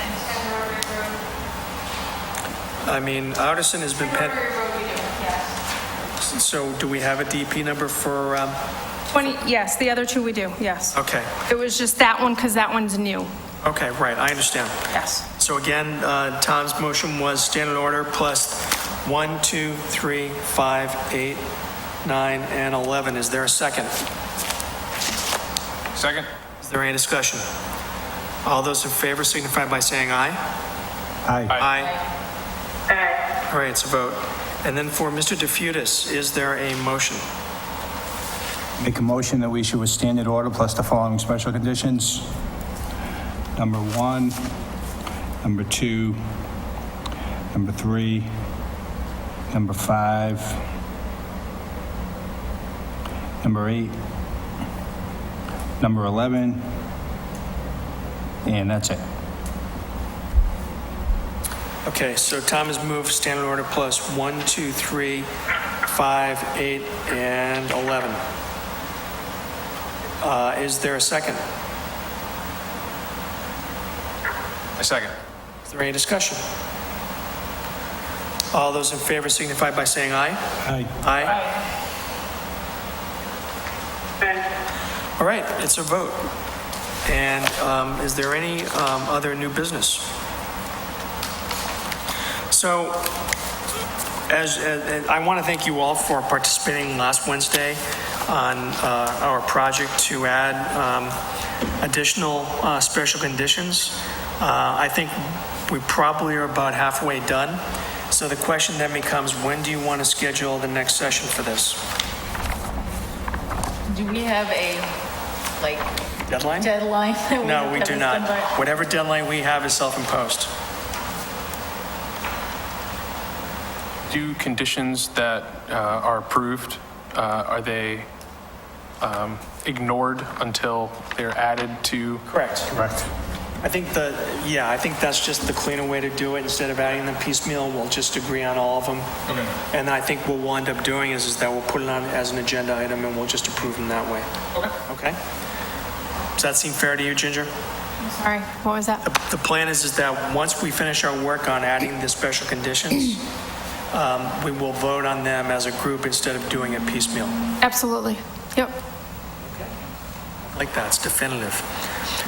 and 10 Rotary Road. I mean, Artisan has been 10 pen. Rotary Road we do, yes. So do we have a DP number for, 20, yes, the other 2 we do, yes. okay, It was just that one because that one's new, okay, right, I understand. yes. So again, Tom's motion was standard order plus 1, 2, 3, 5, 8, 9, and 11. Is there a second? Second? Is there any discussion? All those in favor signify by saying aye. Aye. Aye. Aye. All right, it's a vote. And then for Mr. DeFutis, is there a motion? Make a motion that we issue a standard order plus the following special conditions. Number 1, number 2, number 3, number 5, number 8, number 11, and that's it. Okay, so Tom has moved standard order plus 1, 2, 3, 5, 8, and 11. Is there a second? I second. Is there any discussion? All those in favor signify by saying aye. Aye. Aye. All right, it's a vote. And is there any other new business? So, as I want to thank you all for participating last Wednesday on our project to add additional special conditions. I think we probably are about halfway done. So the question then becomes, when do you want to schedule the next session for this? Do we have a, Deadline? deadline? that No, have we to do have not. this done by? Whatever deadline we have is self-imposed. Do conditions that are approved, are they ignored until they're added to? Correct. Correct. I think I think that's just the cleaner way to do it. Instead of adding them piecemeal, we'll just agree on all of them. Okay. And I think what we'll end up doing is that we'll put it on as an agenda item and we'll just approve them that way. Okay. Okay? Does that seem fair to you, Ginger? Sorry, what was that? The plan is that once we finish our work on adding the special conditions, we will vote on them as a group instead of doing it piecemeal. Absolutely. Yep. Like that, it's definitive.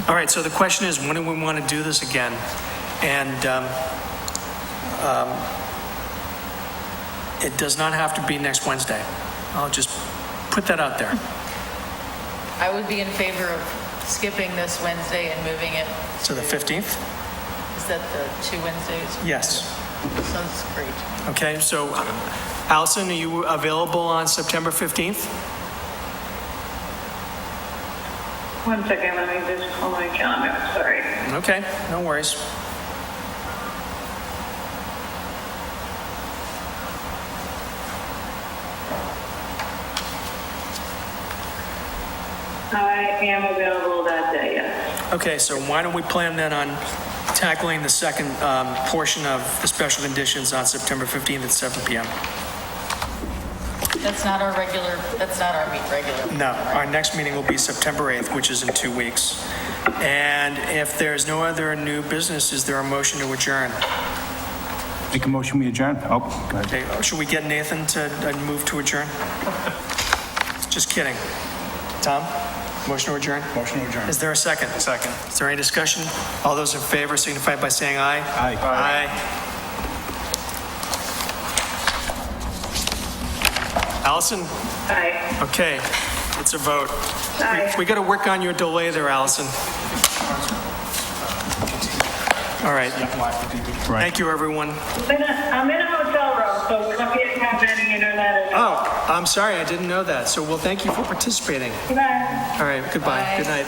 All right, so the question is, when do we want to do this again? And it does not have to be next Wednesday. I'll just put that out there. I would be in favor of skipping this Wednesday and moving it. So the 15th? Is that the 2 Wednesdays? Yes. Sounds great. Okay, so Allison, are you available on September 15th? One second, let me just pull my calendar, sorry. Okay, no worries. I am available that day, yes. Okay, so why don't we plan then on tackling the second portion of the special conditions on September 15th at 7 p.m.? That's not our regular. No, our next meeting will be September 8th, which is in 2 weeks. And if there's no other new business, is there a motion to adjourn? Make a motion, we adjourn? Oh, go ahead. Okay, should we get Nathan to move to adjourn? Just kidding. Tom, motion to adjourn? Motion to adjourn. Is there a second? Second. Is there any discussion? All those in favor signify by saying aye. Aye. Aye. Allison? Aye. Okay, it's a vote. Aye. We got to work on your delay there, Allison. All right. Thank you, everyone. I'm in a hotel room, so come here and have any internet. Oh, I'm sorry, I didn't know that. So, well, thank you for participating. Good night. All right, goodbye. Bye. Good night.